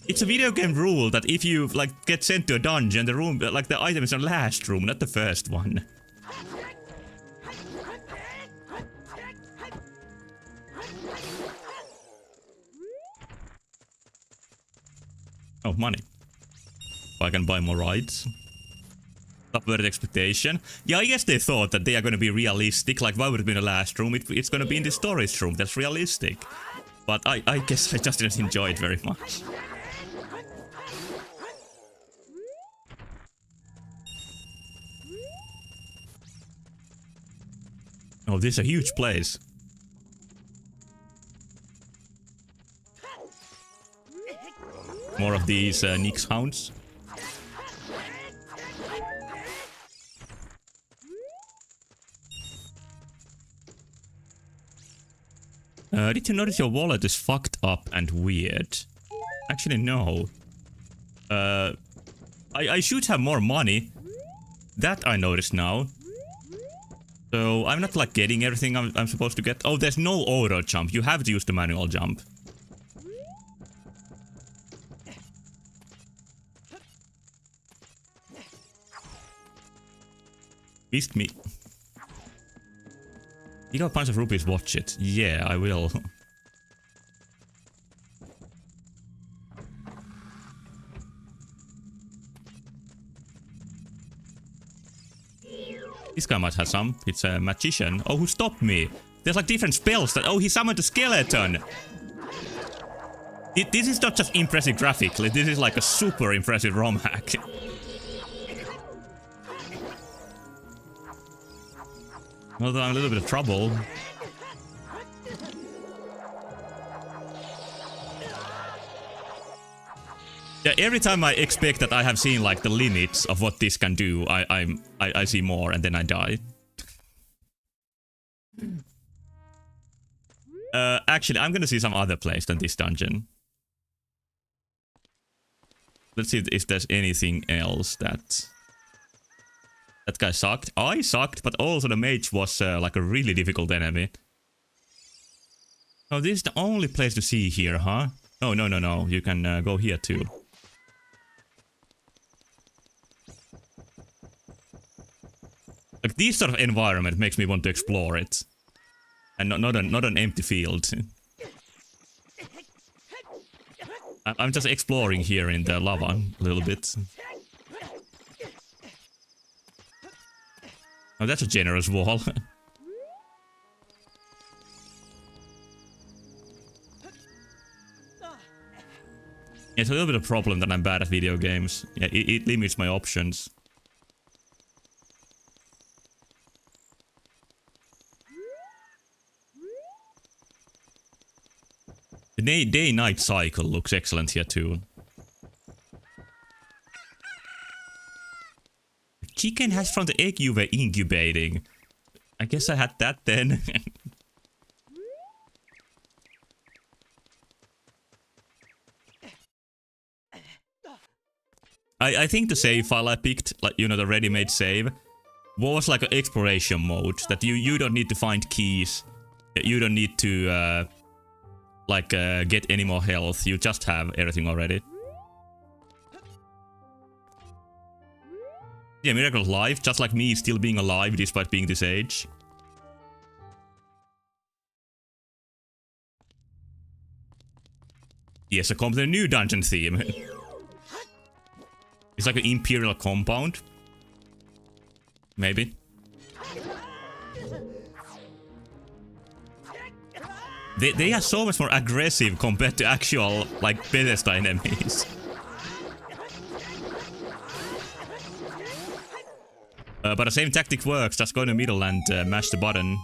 It's a video game rule that if you like get sent to a dungeon, the room, like the item is in the last room, not the first one. Oh, money. I can buy more rides. Subverted expectation. Yeah, I guess they thought that they are going to be realistic. Like, why would it be in the last room? It's going to be in the storage room. That's realistic. But I guess I just didn't enjoy it very much. Oh, this is a huge place. More of these Nyx hounds. Did you notice your wallet is fucked up and weird? Actually, no. I should have more money. That I noticed now. So I'm not like getting everything I'm supposed to get. Oh, there's no auto jump. You have to use the manual jump. Missed me. You got a bunch of rupees, watch it. Yeah, I will. This guy might have some. It's a magician. Oh, who stopped me? There's like different spells that... Oh, he summoned a skeleton! This is not just impressive graphically, this is like a super impressive ROM hack. Although I'm in a little bit of trouble. Yeah, every time I expect that I have seen like the limits of what this can do, I see more and then I die. Actually, I'm gonna see some other place than this dungeon. Let's see if there's anything else that... That guy sucked. I sucked, but also the mage was like a really difficult enemy. Oh, this is the only place to see here, huh? Oh, no. You can go here too. Like, this sort of environment makes me want to explore it. And not an empty field. I'm just exploring here in the lava a little bit. Oh, that's a generous wall. It's a little bit of a problem that I'm bad at video games. Yeah, it limits my options. The day-night cycle looks excellent here too. Chicken has from the egg you were incubating. I guess I had that then. I think the save file I picked, like, you know, the ready-made save, was like an exploration mode. That you don't need to find keys. You don't need to, get any more health. You just have everything already. Yeah, Miracle of Life, just like me still being alive despite being this age. Yes, a completely new dungeon theme. It's like an Imperial compound. Maybe. They are so much more aggressive compared to actual, like, Bethesda enemies. But the same tactic works, just go in the middle and mash the button.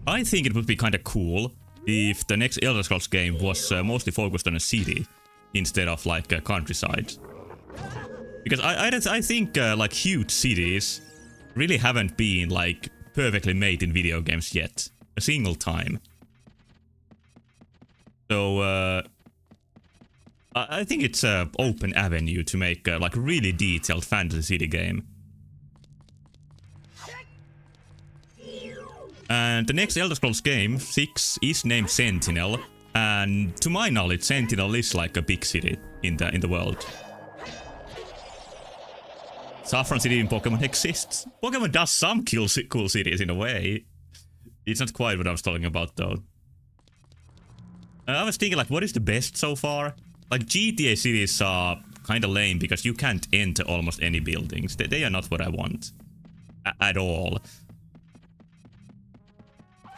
I think it would be kinda cool if the next Elder Scrolls game was mostly focused on a city instead of like a countryside. Because I think like huge cities really haven't been like perfectly made in video games yet. A single time. So I think it's an open avenue to make like really detailed fantasy city game. And the next Elder Scrolls game, 6, is named Sentinel, and to my knowledge, Sentinel is like a big city in the world. Saffron City in Pokemon exists. Pokemon does some cool cities in a way. It's not quite what I was talking about though. I was thinking like, what is the best so far? Like GTA cities are kinda lame because you can't enter almost any buildings. They are not what I want. At all.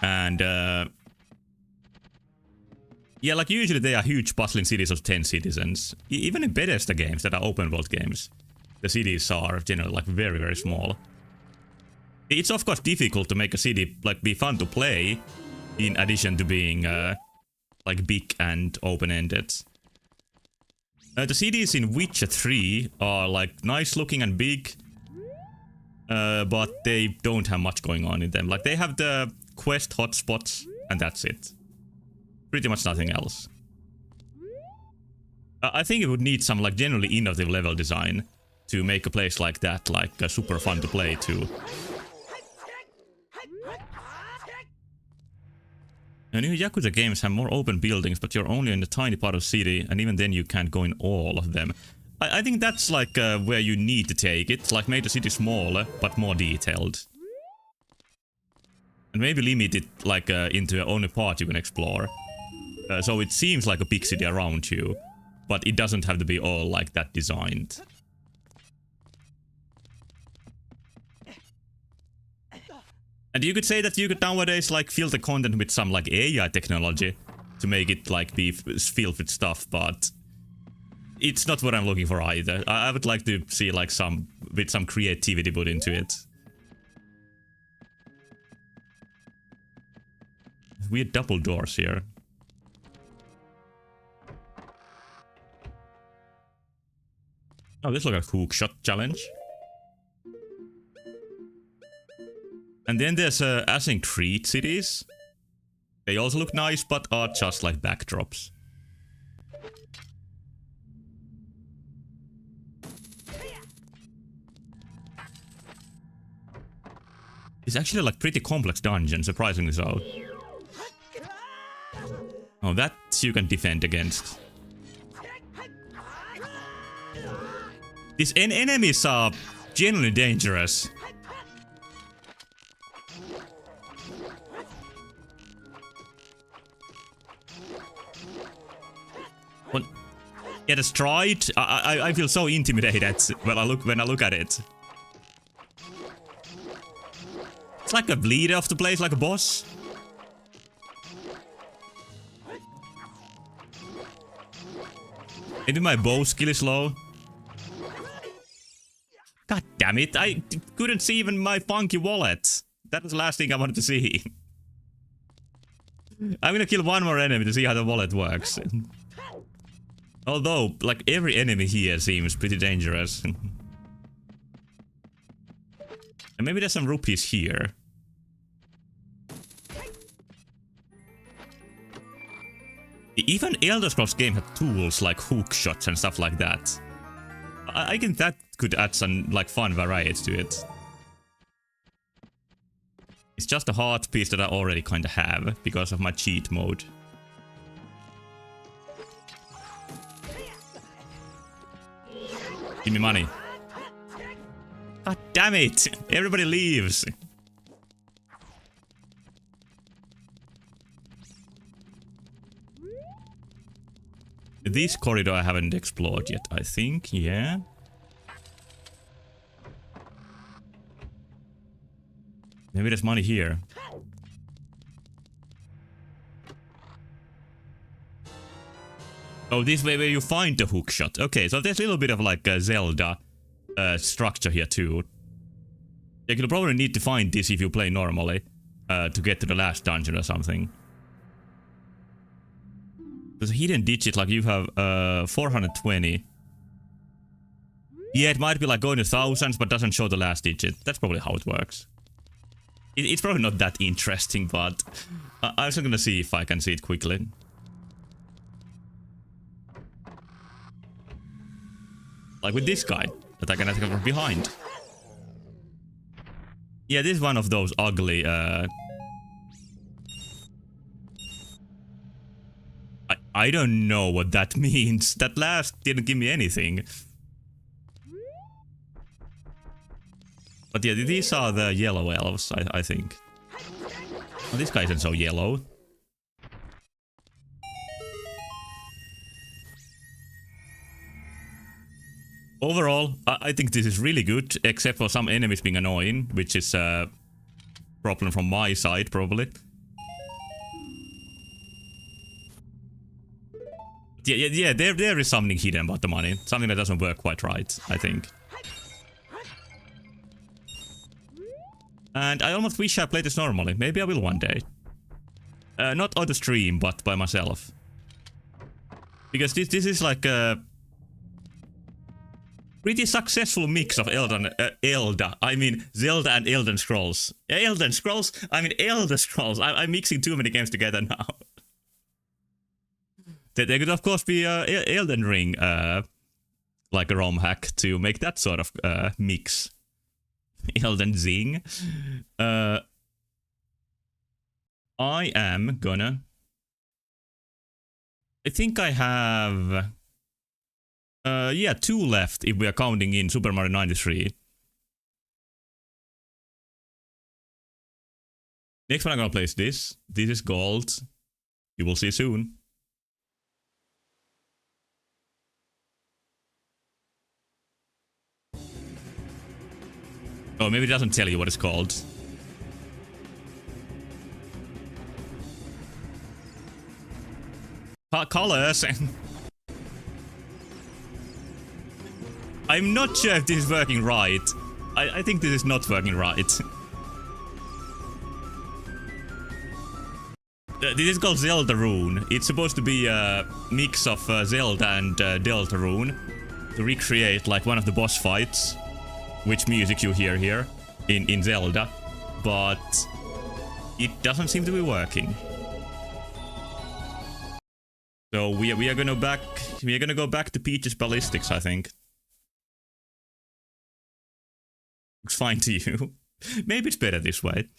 And yeah, like usually they are huge bustling cities of 10 citizens. Even in Bethesda games that are open world games, the cities are generally like very, very small. It's of course difficult to make a city like be fun to play, in addition to being like big and open-ended. The cities in Witcher 3 are like nice looking and big, but they don't have much going on in them. Like they have the quest hotspots and that's it. Pretty much nothing else. I think it would need some like generally innovative level design to make a place like that like super fun to play too. And new Yakuza games have more open buildings, but you're only in a tiny part of the city, and even then you can't go in all of them. I think that's like where you need to take it, like make the city smaller, but more detailed. And maybe limit it like into only part you can explore. So it seems like a big city around you, but it doesn't have to be all like that designed. And you could say that you could nowadays like fill the content with some like AI technology to make it like be filled with stuff, but it's not what I'm looking for either. I would like to see like some creativity put into it. Weird double doors here. Oh, this looks like a hook shot challenge. And then there's Async cities. They also look nice, but are just like backdrops. It's actually like pretty complex dungeon, surprisingly so. Oh, that you can defend against. These enemies are genuinely dangerous. Well, yeah, the stride. I feel so intimidated when I look at it. It's like a leader of the place, like a boss. Maybe my bow skill is low. God damn it, I couldn't see even my funky wallet. That was the last thing I wanted to see. I'm gonna kill one more enemy to see how the wallet works. Although, like, every enemy here seems pretty dangerous. And maybe there's some rupees here. Even Elder Scrolls game had tools like hook shots and stuff like that. I think that could add some like fun variety to it. It's just a hard piece that I already kinda have because of my cheat mode. Give me money. God damn it! Everybody leaves! This corridor I haven't explored yet, I think, yeah. Maybe there's money here. Oh, this way where you find the hook shot. Okay, so there's a little bit of like a Zelda structure here too. You'll probably need to find this if you play normally to get to the last dungeon or something. There's a hidden digit, like you have 420. Yeah, it might be like going to thousands, but doesn't show the last digit. That's probably how it works. It's probably not that interesting, but I'm just gonna see if I can see it quickly. Like with this guy, that I can attack from behind. Yeah, this is one of those ugly I don't know what that means. That last didn't give me anything. But yeah, these are the yellow elves, I think. Oh, this guy isn't so yellow. Overall, I think this is really good, except for some enemies being annoying, which is a problem from my side, probably. Yeah, there is something hidden about the money. Something that doesn't work quite right, I think. And I almost wish I played this normally. Maybe I will one day. Not on the stream, but by myself. Because this is like a pretty successful mix of Zelda and Elden Scrolls. Elden Scrolls? I mean Elder Scrolls. I'm mixing too many games together now. There could of course be Elden Ring, like a ROM hack to make that sort of mix. Elden Zing. I am gonna... I think I have... yeah, 2 left if we are counting in Super Mario 93. Next one I'm gonna place this. This is gold. You will see soon. Oh, maybe it doesn't tell you what it's called. Colors. I'm not sure if this is working right. I think this is not working right. This is called Zelda-rune. It's supposed to be a mix of Zelda and Deltarune to recreate like one of the boss fights, which music you hear here in Zelda, but it doesn't seem to be working. So we are gonna go back to Peach's Ballistics, I think. Looks fine to you. Maybe it's better this way.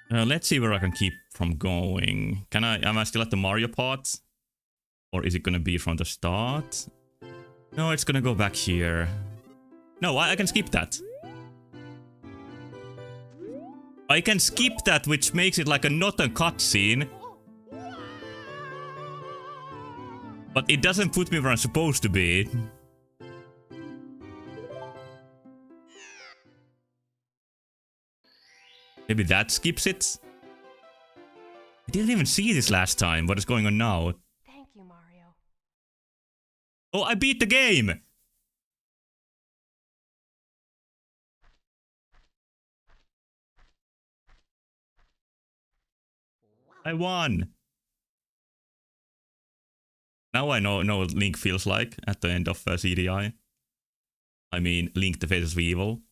Let's see where I can keep from going. Am I still at the Mario part? Or is it gonna be from the start? No, it's gonna go back here. No, I can skip that. I can skip that, which makes it like not a cutscene. But it doesn't put me where I'm supposed to be. Maybe that skips it? I didn't even see this last time. What is going on now? Thank you, Mario. Oh, I beat the game! I won! Now I know what Link feels like at the end of CDI. I mean, Link the Faces of Evil.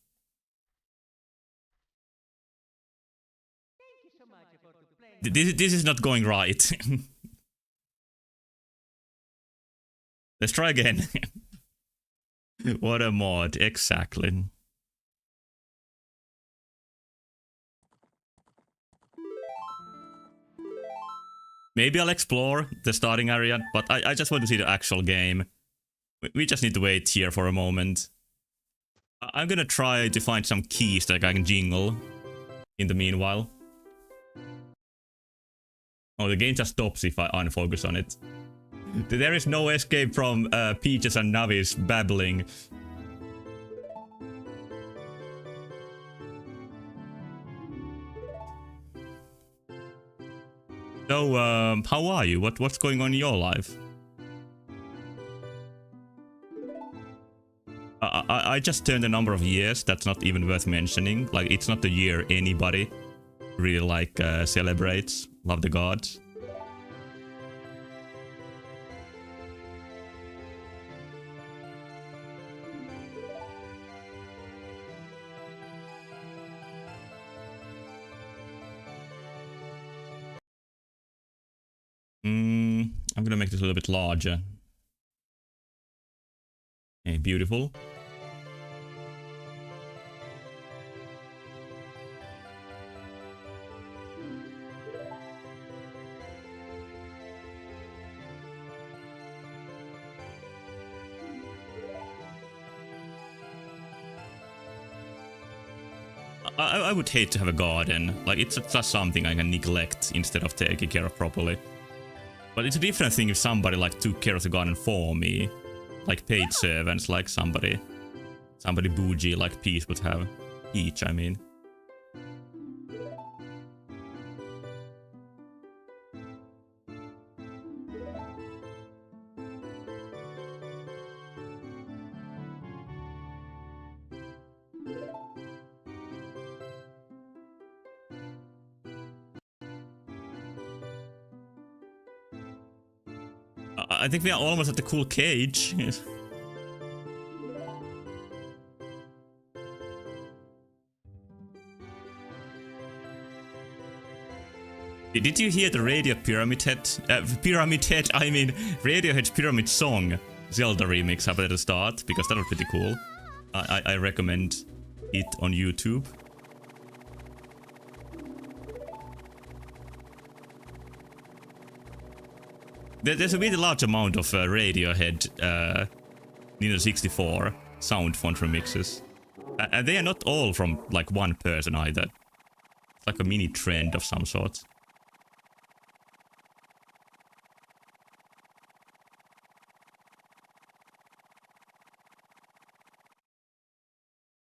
This is not going right. Let's try again. What a mod, exactly. Maybe I'll explore the starting area, but I just want to see the actual game. We just need to wait here for a moment. I'm gonna try to find some keys that I can jingle in the meanwhile. Oh, the game just stops if I unfocus on it. There is no escape from Peaches and Navi's babbling. So, how are you? What's going on in your life? I just turned a number of years. That's not even worth mentioning. Like, it's not the year anybody really like celebrates. Love the gods. I'm gonna make this a little bit larger. Okay, beautiful. I would hate to have a garden. Like, it's just something I can neglect instead of taking care of properly. But it's a different thing if somebody like took care of the garden for me. Like paid servants, like somebody bougie like Peach would have. Peach, I mean. I think we are almost at the cool cage. Did you hear the Radiohead's Pyramid Song Zelda remix up at the start? Because that was pretty cool. I recommend it on YouTube. There's a really large amount of Radiohead Nintendo 64 sound font remixes. And they are not all from like one person either. It's like a mini trend of some sort.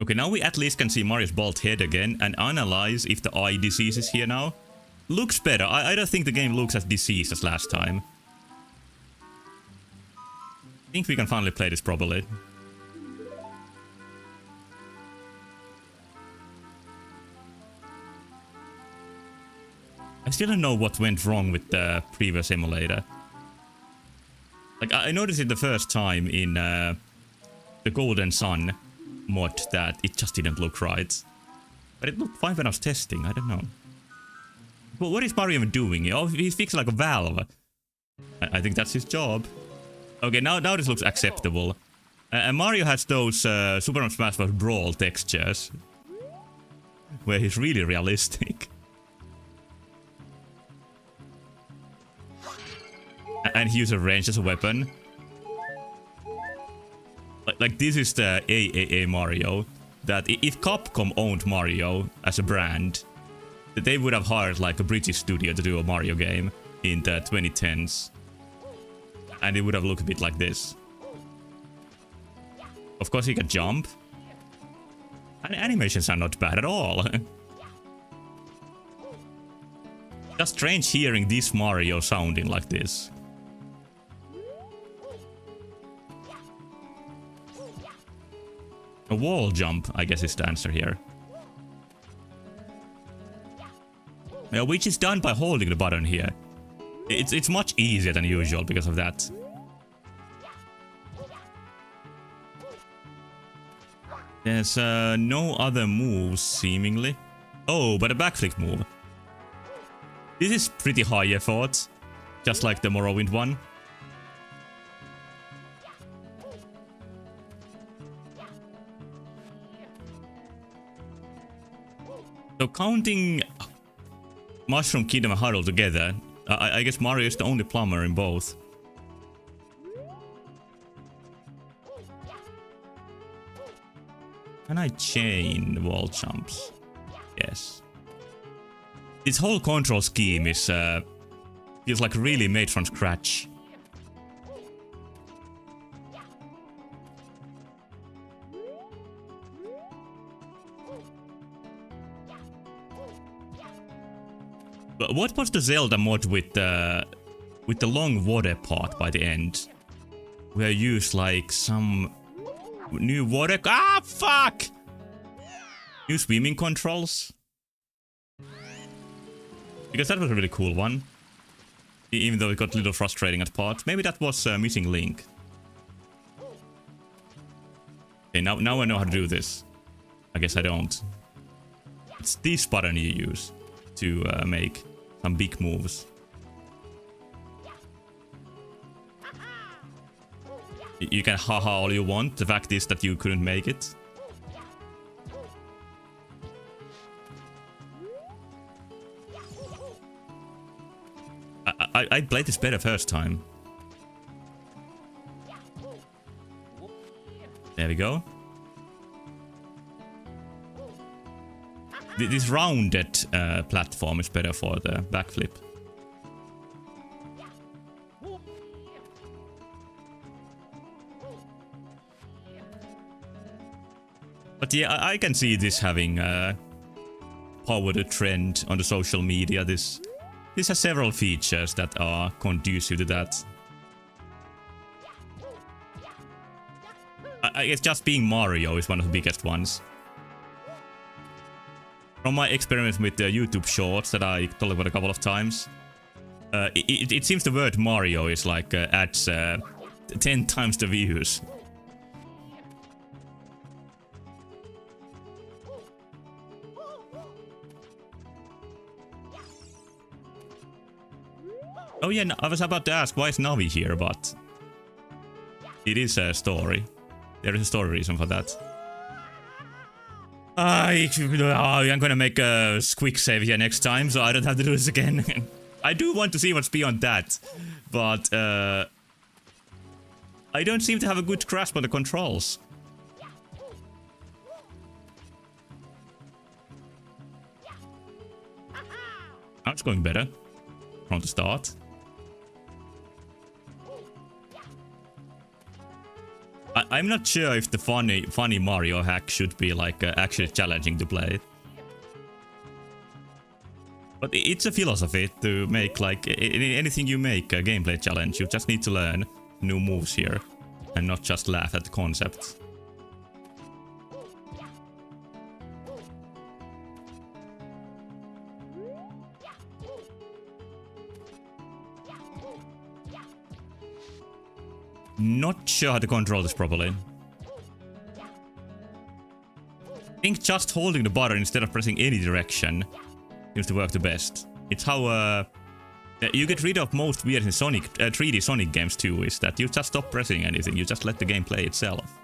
Okay, now we at least can see Mario's bald head again and analyze if the eye disease is here now. Looks better. I don't think the game looks as diseased as last time. I think we can finally play this properly. I still don't know what went wrong with the previous emulator. Like, I noticed it the first time in the Golden Sun mod that it just didn't look right. But it looked fine when I was testing, I don't know. But what is Mario even doing? Oh, he's fixing like a valve. I think that's his job. Okay, now this looks acceptable. And Mario has those Super Smash Bros. Brawl textures. Where he's really realistic. And he uses range as a weapon. Like this is the AAA Mario. That if Capcom owned Mario as a brand, they would have hired like a British studio to do a Mario game in the 2010s. And it would have looked a bit like this. Of course he can jump. And animations are not bad at all. Just strange hearing this Mario sounding like this. A wall jump, I guess, is the answer here. Which is done by holding the button here. It's much easier than usual because of that. There's no other moves, seemingly. Oh, but a backflip move. This is pretty high effort, just like the Morrowind one. So counting Mushroom Kingdom and Hyrule together, I guess Mario is the only plumber in both. Can I chain wall jumps? Yes. This whole control scheme is feels like really made from scratch. But what was the Zelda mod with the long water part by the end? Where you use like some new water... Ah, fuck! New swimming controls? Because that was a really cool one. Even though it got a little frustrating at parts. Maybe that was a missing link. Okay, now I know how to do this. I guess I don't. It's this button you use to make some big moves. You can haha all you want. The fact is that you couldn't make it. I played this better first time. There we go. This rounded platform is better for the backflip. But yeah, I can see this having power to trend on the social media. This has several features that are conducive to that. I guess just being Mario is one of the biggest ones. From my experiments with the YouTube shorts that I told about a couple of times, it seems the word Mario is like adds 10 times the views. Oh yeah, I was about to ask why is Navi here, but it is a story. There is a story reason for that. I'm gonna make a quick save here next time, so I don't have to do this again. I do want to see what's beyond that, but I don't seem to have a good grasp on the controls. Now it's going better from the start. I'm not sure if the funny Mario hack should be like actually challenging to play. But it's a philosophy to make like anything you make a gameplay challenge. You just need to learn new moves here and not just laugh at the concept. Not sure how to control this properly. I think just holding the button instead of pressing any direction seems to work the best. It's how you get rid of most weird in Sonic 3D Sonic games too, is that you just stop pressing anything, you just let the game play itself.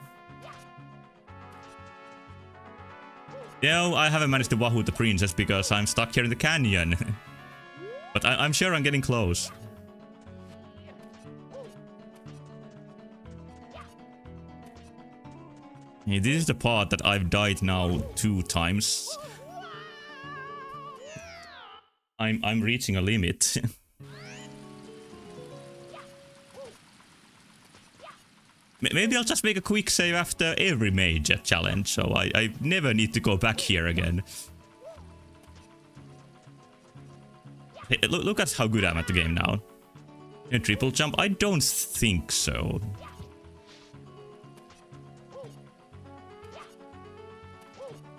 No, I haven't managed to wahoo the princess because I'm stuck here in the canyon. But I'm sure I'm getting close. Yeah, this is the part that I've died now 2 times. I'm reaching a limit. Maybe I'll just make a quick save after every major challenge, so I never need to go back here again. Hey, look at how good I'm at the game now. A triple jump? I don't think so.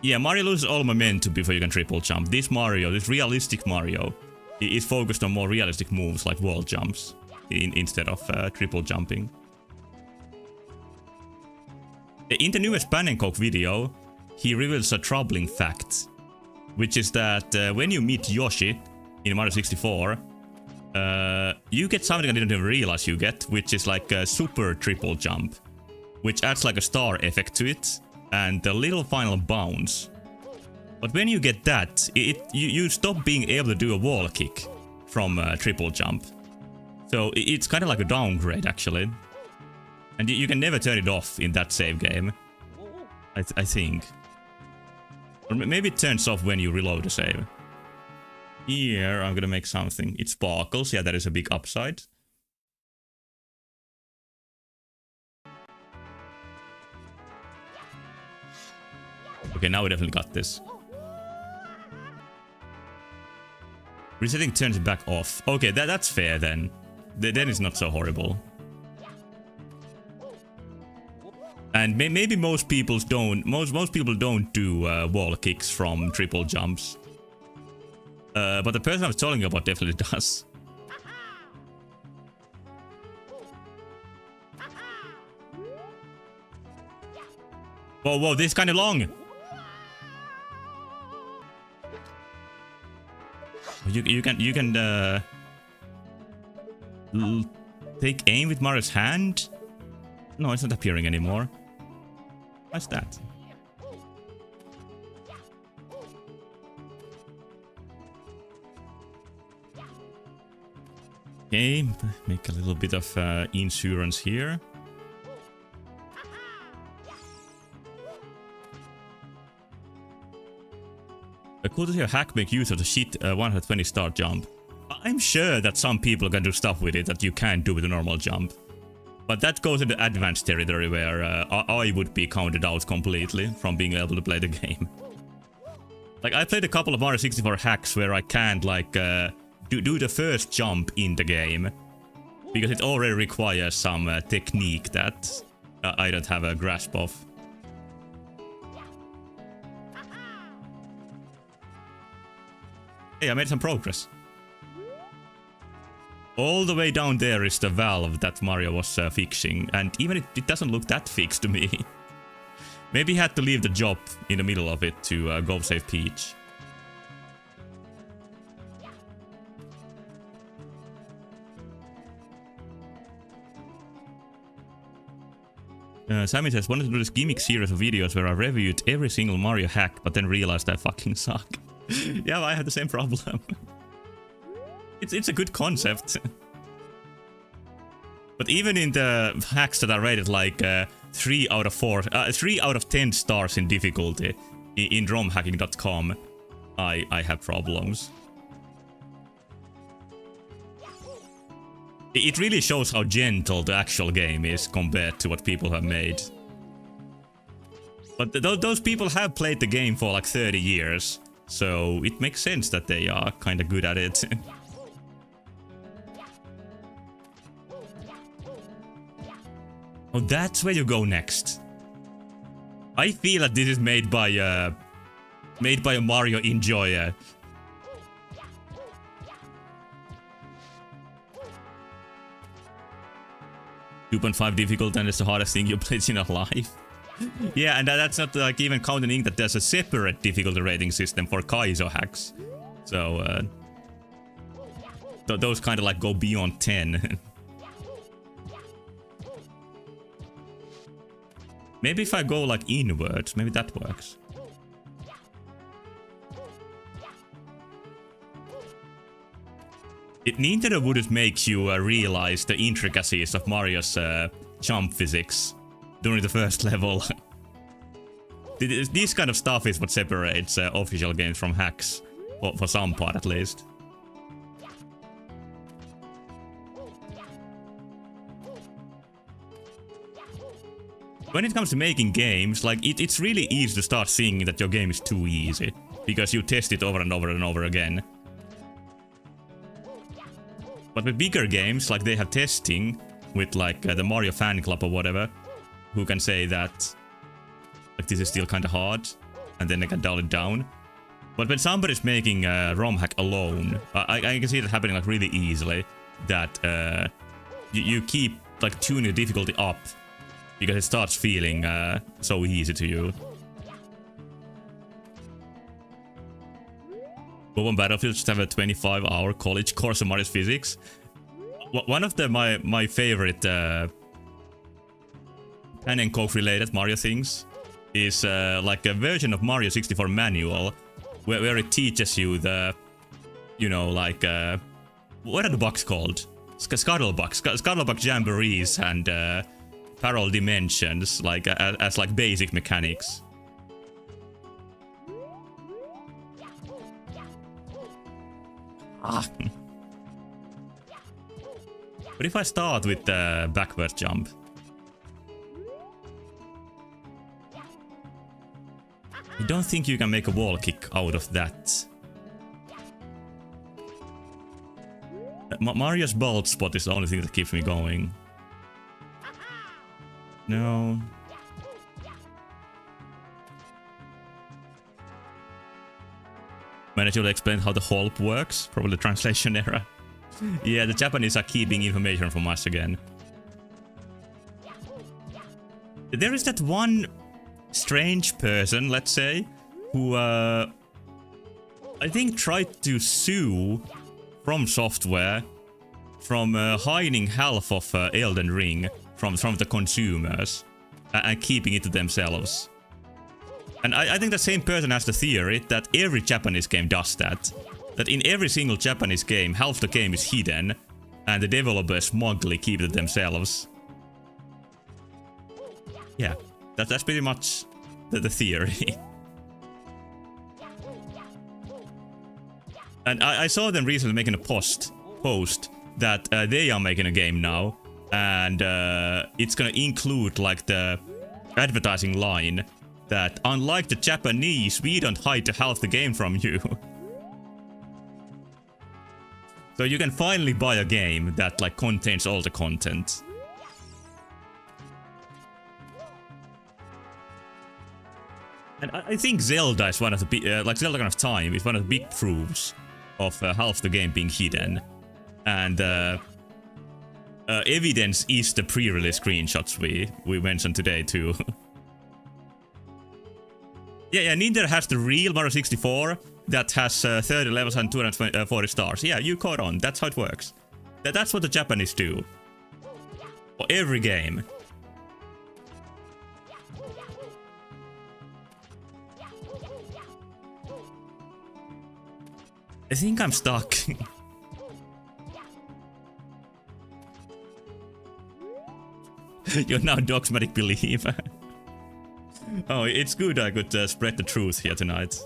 Yeah, Mario loses all momentum before you can triple jump. This Mario, this realistic Mario, is focused on more realistic moves like wall jumps instead of triple jumping. In the newest Pan and Coke video, he reveals a troubling fact, which is that when you meet Yoshi in Mario 64, you get something I didn't even realize you get, which is like a super triple jump, which adds like a star effect to it. And the little final bounce. But when you get that, you stop being able to do a wall kick from triple jump. So it's kind of like a downgrade actually. And you can never turn it off in that save game. I think. Or maybe it turns off when you reload the save. Here I'm gonna make something. It sparkles, yeah, that is a big upside. Okay, now we definitely got this. Resetting turns it back off. Okay, that's fair then. Then it's not so horrible. And maybe most people don't. Most people don't do wall kicks from triple jumps. But the person I was telling you about definitely does. Whoa, this is kind of long. You can take aim with Mario's hand? No, it's not appearing anymore. What's that? Okay, make a little bit of insurance here. Cool to see a hack make use of the shit 120 star jump. I'm sure that some people can do stuff with it that you can't do with a normal jump. But that goes into advanced territory where I would be counted out completely from being able to play the game. Like, I played a couple of Mario 64 hacks where I can't, like, do the first jump in the game. Because it already requires some technique that I don't have a grasp of. Hey, I made some progress. All the way down there is the valve that Mario was fixing, and even it doesn't look that fixed to me. Maybe he had to leave the job in the middle of it to go save Peach. Sammy says, wanted to do this gimmick series of videos where I reviewed every single Mario hack, but then realized I fucking suck. Yeah, I have the same problem. It's a good concept. But even in the hacks that are rated like 3 out of 10 stars in difficulty in romhacking.com, I have problems. It really shows how gentle the actual game is compared to what people have made. But those people have played the game for like 30 years, so it makes sense that they are kind of good at it. Oh, that's where you go next. I feel that this is made by a Mario enjoyer. .5 difficult, and it's the hardest thing you played in your life. Yeah, and that's not like even counting that there's a separate difficulty rating system for Kaizo hacks. So those kind of like go beyond 10. Maybe if I go like inwards, maybe that works. Nintendo wouldn't make you realize the intricacies of Mario's jump physics during the first level. This kind of stuff is what separates official games from hacks, for some part at least. When it comes to making games, like it's really easy to start thinking that your game is too easy, because you test it over and over and over again. But with bigger games, like they have testing with like the Mario fan club or whatever, who can say that like this is still kind of hard, and then they can dial it down. But when somebody's making a ROM hack alone, I can see that happening like really easily. That you keep like tuning the difficulty up because it starts feeling so easy to you. But on Battlefield just have a 25-hour college course on Mario's physics. One of my favorite pen and coke related Mario things is like a version of Mario 64 manual where it teaches you the, you know, like what are the bugs called? Scuttlebuck jamborees and parallel dimensions, like as like basic mechanics. Ah. But if I start with the backward jump, I don't think you can make a wall kick out of that. Mario's bald spot is the only thing that keeps me going. No. Manager to explain how the holp works. Probably translation error. Yeah, the Japanese are keeping information from us again. There is that one strange person, let's say, who I think tried to sue From Software from hiding half of Elden Ring from the consumers and keeping it to themselves. And I think the same person has the theory that every Japanese game does that. That in every single Japanese game, half the game is hidden, and the developers smugly keep it themselves. Yeah, that's pretty much the theory. And I saw them recently making a post that they are making a game now, and it's gonna include like the advertising line that unlike the Japanese, we don't hide half the game from you. So you can finally buy a game that like contains all the content. And I think Zelda is one of the like Zelda Ocarina of Time is one of the big proofs of half the game being hidden, and evidence is the pre-release screenshots we mentioned today too. Yeah, Nintendo has the real Mario 64 that has 30 levels and 240 stars. Yeah, you caught on. That's how it works. That's what the Japanese do. For every game. I think I'm stuck. You're now dogmatic believer. Oh, it's good I could spread the truth here tonight.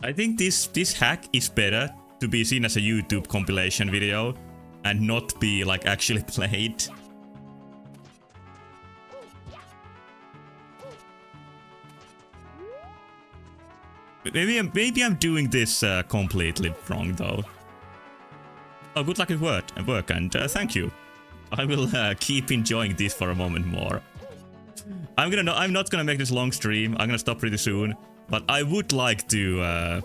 I think this hack is better to be seen as a YouTube compilation video and not be like actually played. Maybe I'm doing this completely wrong though. Oh, good luck at work and thank you. I will keep enjoying this for a moment more. I'm not gonna make this long stream. I'm gonna stop pretty soon, but I would like to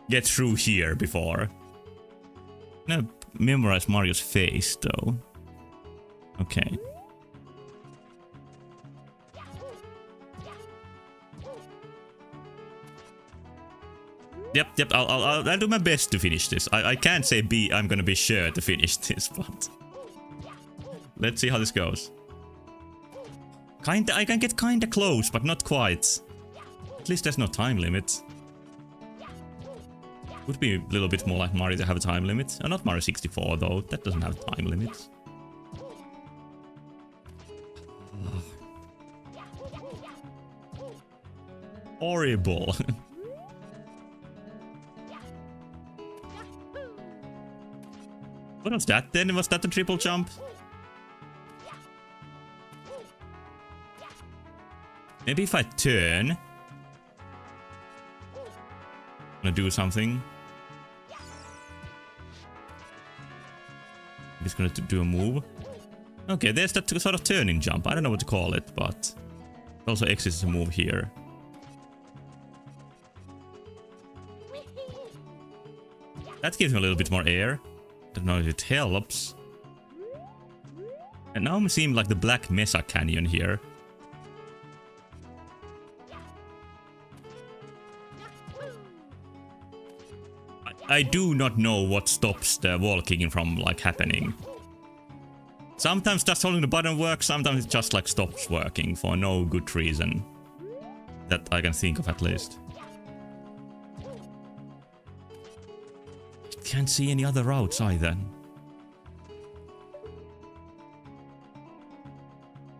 get through here before. I'm gonna memorize Mario's face though. Okay. Yep, I'll do my best to finish this. I can't say I'm gonna be sure to finish this, but let's see how this goes. I can get kinda close, but not quite. At least there's no time limit. Would be a little bit more like Mario to have a time limit. Not Mario 64 though, that doesn't have time limits. Horrible. What was that then? Was that the triple jump? Maybe if I turn... I'm gonna do something. I'm just gonna do a move. Okay, there's that sort of turning jump. I don't know what to call it, but... it also exists a move here. That gives me a little bit more air. Don't know if it helps. And now I'm seeing like the Black Mesa Canyon here. I do not know what stops the wall kicking from like happening. Sometimes just holding the button works, sometimes it just like stops working for no good reason. That I can think of at least. Can't see any other routes either.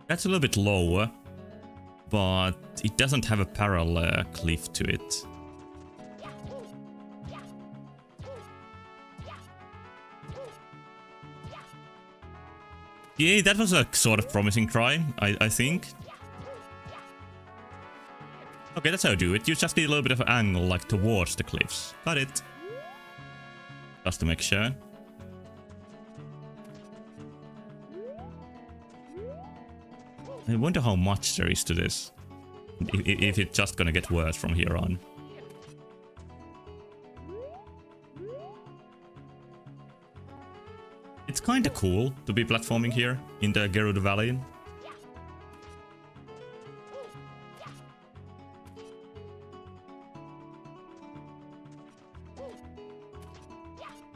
That's a little bit lower, but it doesn't have a parallel cliff to it. Yeah, that was a sort of promising try, I think. Okay, that's how you do it. You just need a little bit of an angle, like towards the cliffs. Got it. Just to make sure. I wonder how much there is to this. If it's just gonna get worse from here on. It's kinda cool to be platforming here in the Gerudo Valley.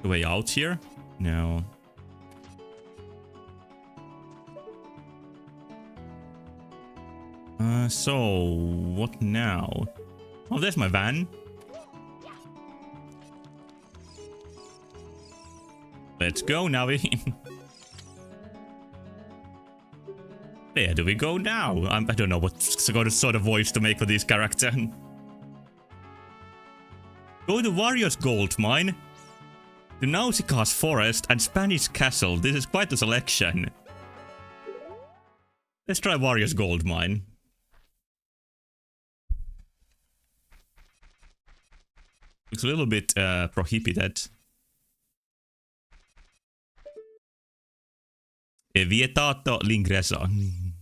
The way out here? No. So what now? Oh, there's my van. Let's go, Navi. Where do we go now? I don't know what sort of voice to make for this character. Go to Wario's Gold Mine, the Nausicaa's Forest, and Spanish Castle. This is quite a selection. Let's try Wario's Gold Mine. Looks a little bit prohibited. Vietato l'ingresso. I'm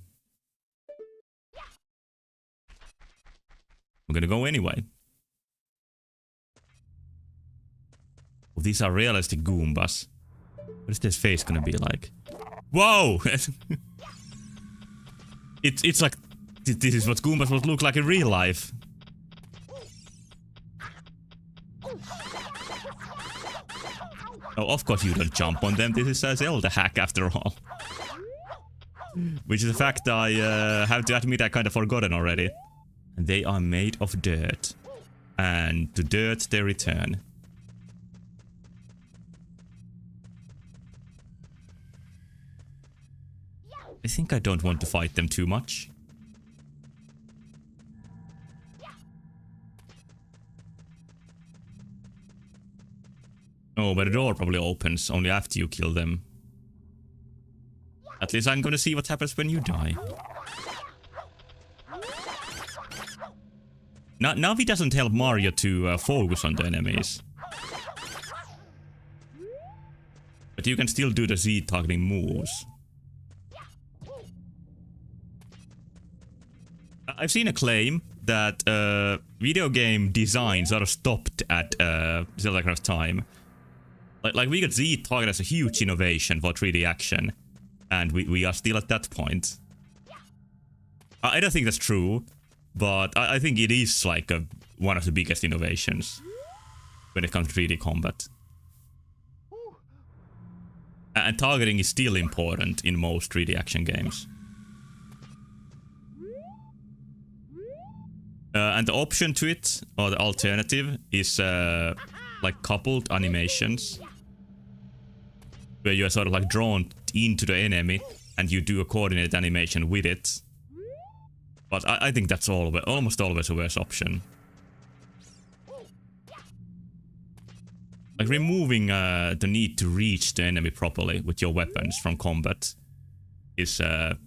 gonna go anyway. Oh, these are realistic Goombas. What is this face gonna be like? Whoa! It's like this is what Goombas would look like in real life. Oh, of course you don't jump on them. This is a Zelda hack after all. Which is a fact I have to admit I kind of forgotten already. And they are made of dirt. And to dirt they return. I think I don't want to fight them too much. No, but the door probably opens only after you kill them. At least I'm gonna see what happens when you die. Navi doesn't help Mario to focus on the enemies. But you can still do the Z targeting moves. I've seen a claim that video game design sort of stopped at Zelda Ocarina of Time. Like we got Z target as a huge innovation for 3D action, and we are still at that point. I don't think that's true, but I think it is like one of the biggest innovations when it comes to 3D combat. And targeting is still important in most 3D action games. And the option to it, or the alternative, is like coupled animations. Where you are sort of like drawn into the enemy and you do a coordinated animation with it. But I think that's almost always a worse option. Like removing the need to reach the enemy properly with your weapons from combat is a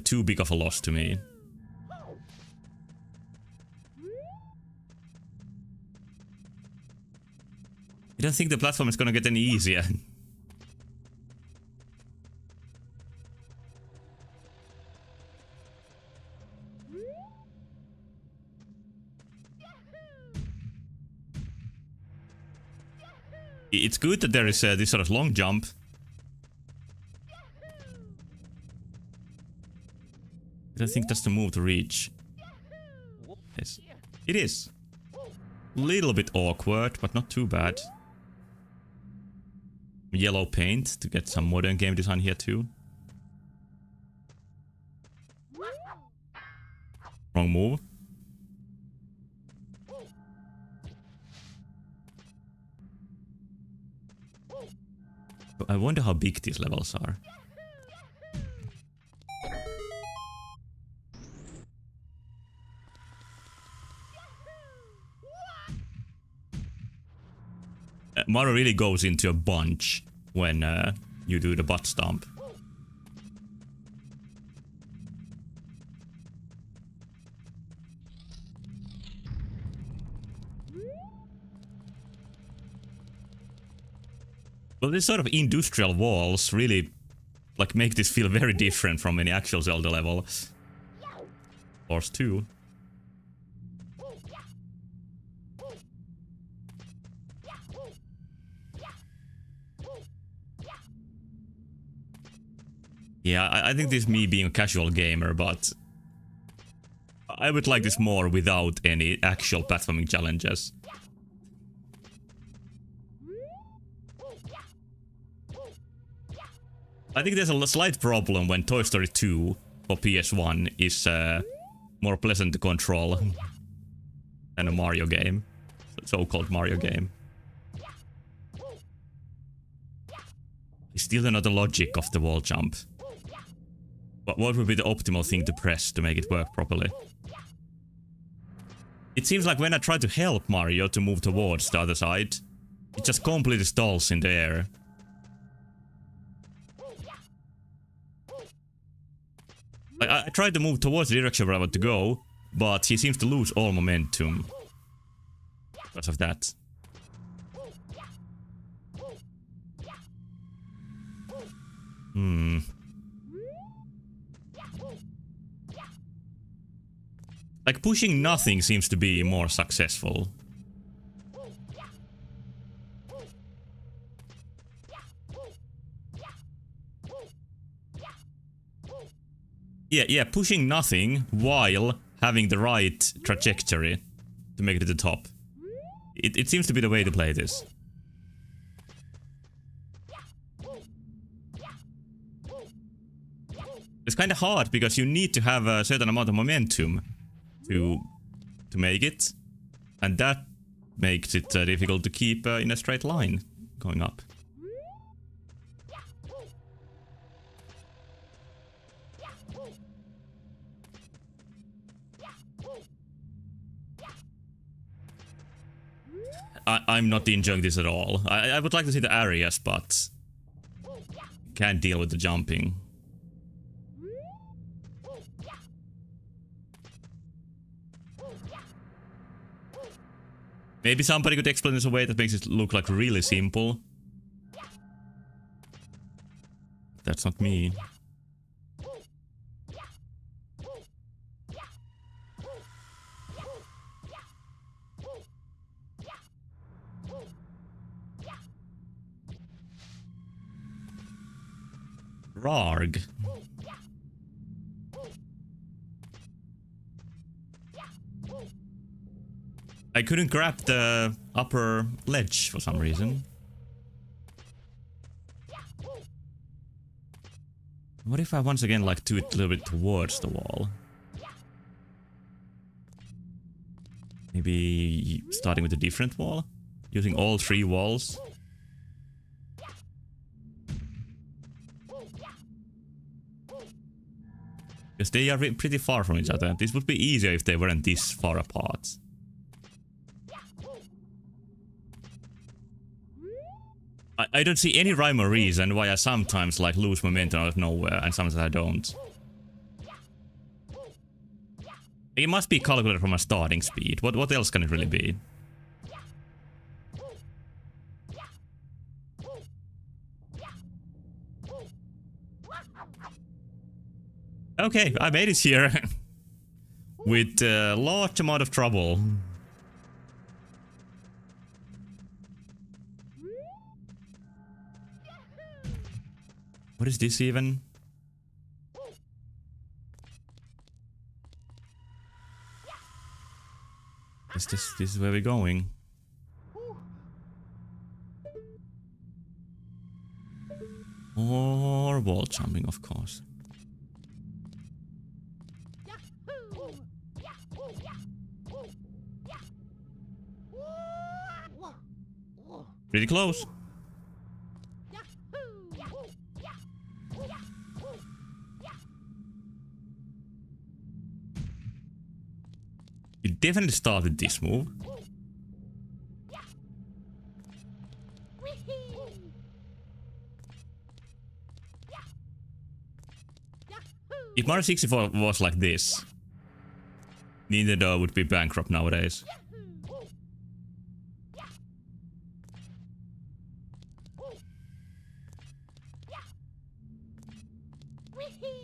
too big of a loss to me. I don't think the platform is gonna get any easier. It's good that there is this sort of long jump. I don't think that's the move to reach. Yes, it is. Little bit awkward, but not too bad. Yellow paint to get some modern game design here too. Wrong move. I wonder how big these levels are. Mario really goes into a bunch when you do the butt stomp. Well, these sort of industrial walls really like make this feel very different from any actual Zelda level. Force 2. Yeah, I think this is me being a casual gamer, but I would like this more without any actual platforming challenges. I think there's a slight problem when Toy Story 2 for PS1 is more pleasant to control than a Mario game, so-called Mario game. I still don't know the logic of the wall jump. But what would be the optimal thing to press to make it work properly? It seems like when I try to help Mario to move towards the other side, it just completely stalls in the air. Like, I tried to move towards the direction where I want to go, but he seems to lose all momentum because of that. Like, pushing nothing seems to be more successful. Yeah, pushing nothing while having the right trajectory to make it to the top. It seems to be the way to play this. It's kind of hard because you need to have a certain amount of momentum to make it, and that makes it difficult to keep in a straight line going up. I'm not enjoying this at all. I would like to see the areas, but can't deal with the jumping. Maybe somebody could explain this a way that makes it look like really simple. That's not me. Rarg. I couldn't grab the upper ledge for some reason. What if I once again like do it a little bit towards the wall? Maybe starting with a different wall? Using all 3 walls? Because they are pretty far from each other. This would be easier if they weren't this far apart. I don't see any rhyme or reason why I sometimes like lose momentum out of nowhere and sometimes I don't. It must be calculated from a starting speed. What else can it really be? Okay, I made it here. With a large amount of trouble. What is this even? This is where we're going. Or wall jumping, of course. Pretty close. You definitely started this move. If Mario 64 was like this, Nintendo would be bankrupt nowadays.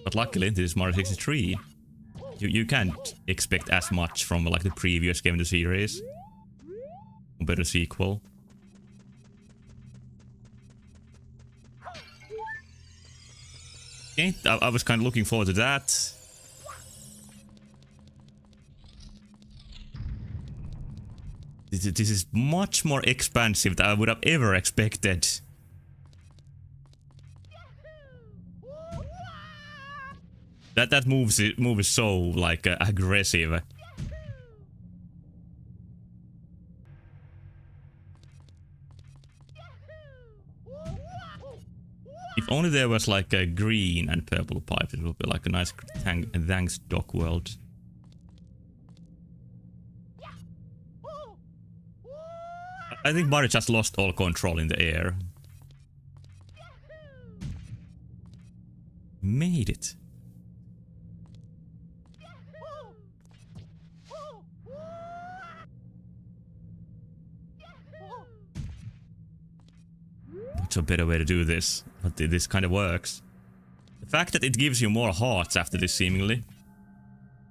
But luckily, this is Mario 63. You can't expect as much from like the previous game in the series. A better sequel. Okay, I was kind of looking forward to that. This is much more expansive than I would have ever expected. That move is so like aggressive. If only there was like a green and purple pipe, it would be like a nice thanks dock world. I think Mario just lost all control in the air. Made it. What's a better way to do this? But this kind of works. The fact that it gives you more hearts after this seemingly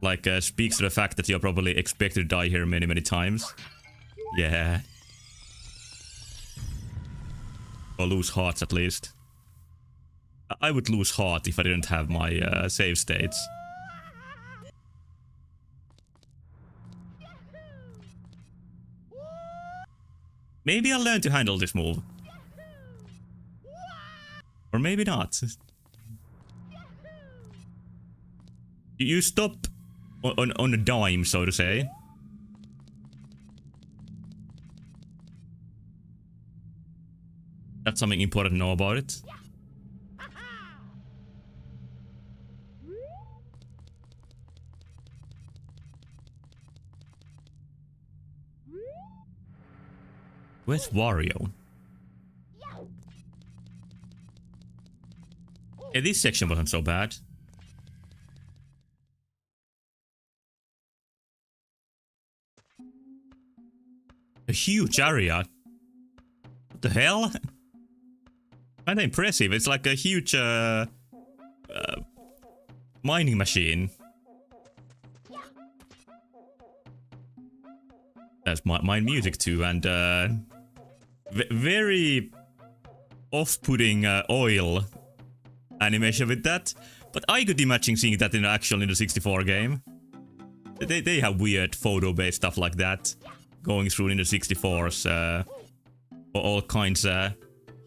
like speaks to the fact that you're probably expected to die here many times. Yeah. Or lose hearts at least. I would lose heart if I didn't have my save states. Maybe I'll learn to handle this move. Or maybe not. You stop on a dime, so to say. That's something important to know about it. Where's Wario? Yeah, this section wasn't so bad. A huge area. What the hell? Kinda impressive. It's like a huge mining machine. That's mine music too, and very off-putting oil animation with that. But I could imagine seeing that in actual in the 64 game. They have weird photo-based stuff like that going through in the 64's all kinds of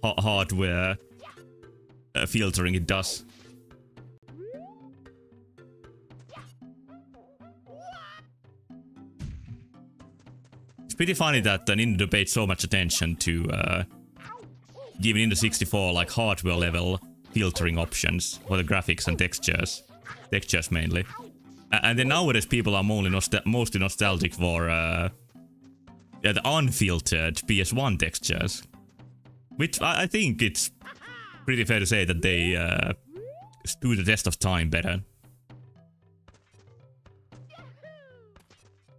hardware filtering it does. It's pretty funny that Nintendo paid so much attention to giving in the 64 like hardware level filtering options for the graphics and textures mainly. And then nowadays people are mostly nostalgic for the unfiltered PS1 textures, which I think it's pretty fair to say that they stood the test of time better.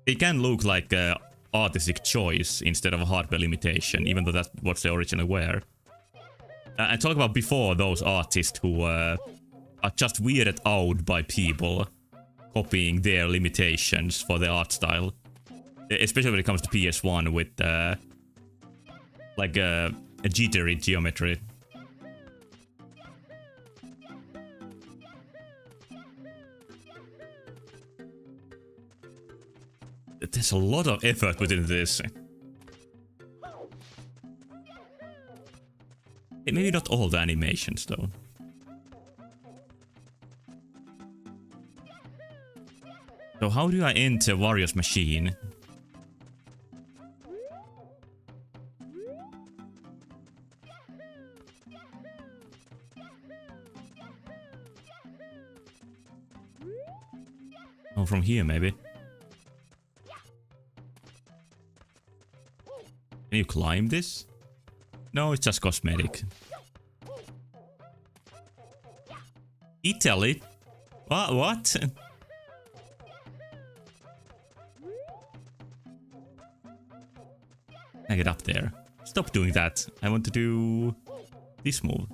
They can look like artistic choice instead of a hardware limitation, even though that's what they originally were. And talk about before those artists who are just weirded out by people copying their limitations for their art style. Especially when it comes to PS1 with like a jittery geometry. There's a lot of effort within this. Maybe not all the animations though. So how do I enter Wario's machine? Oh, from here maybe. Can you climb this? No, it's just cosmetic. Italy? What? I get up there. Stop doing that. I want to do this move.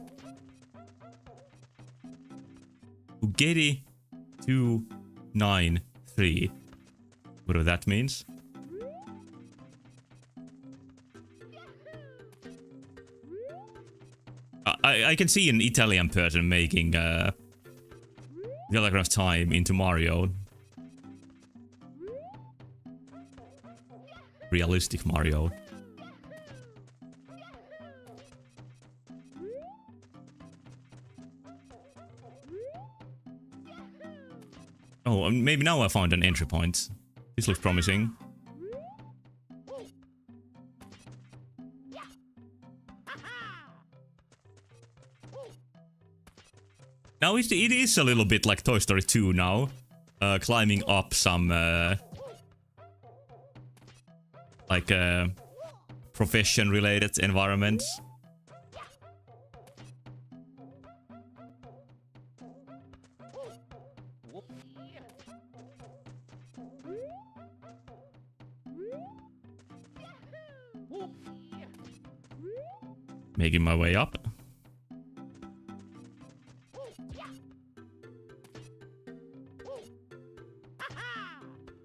Ugeti 293. Whatever that means. I can see an Italian person making the Ocarina of Time into Mario. Realistic Mario. Oh, maybe now I found an entry point. This looks promising. Now it is a little bit like Toy Story 2 now. Climbing up some like profession related environments. Making my way up.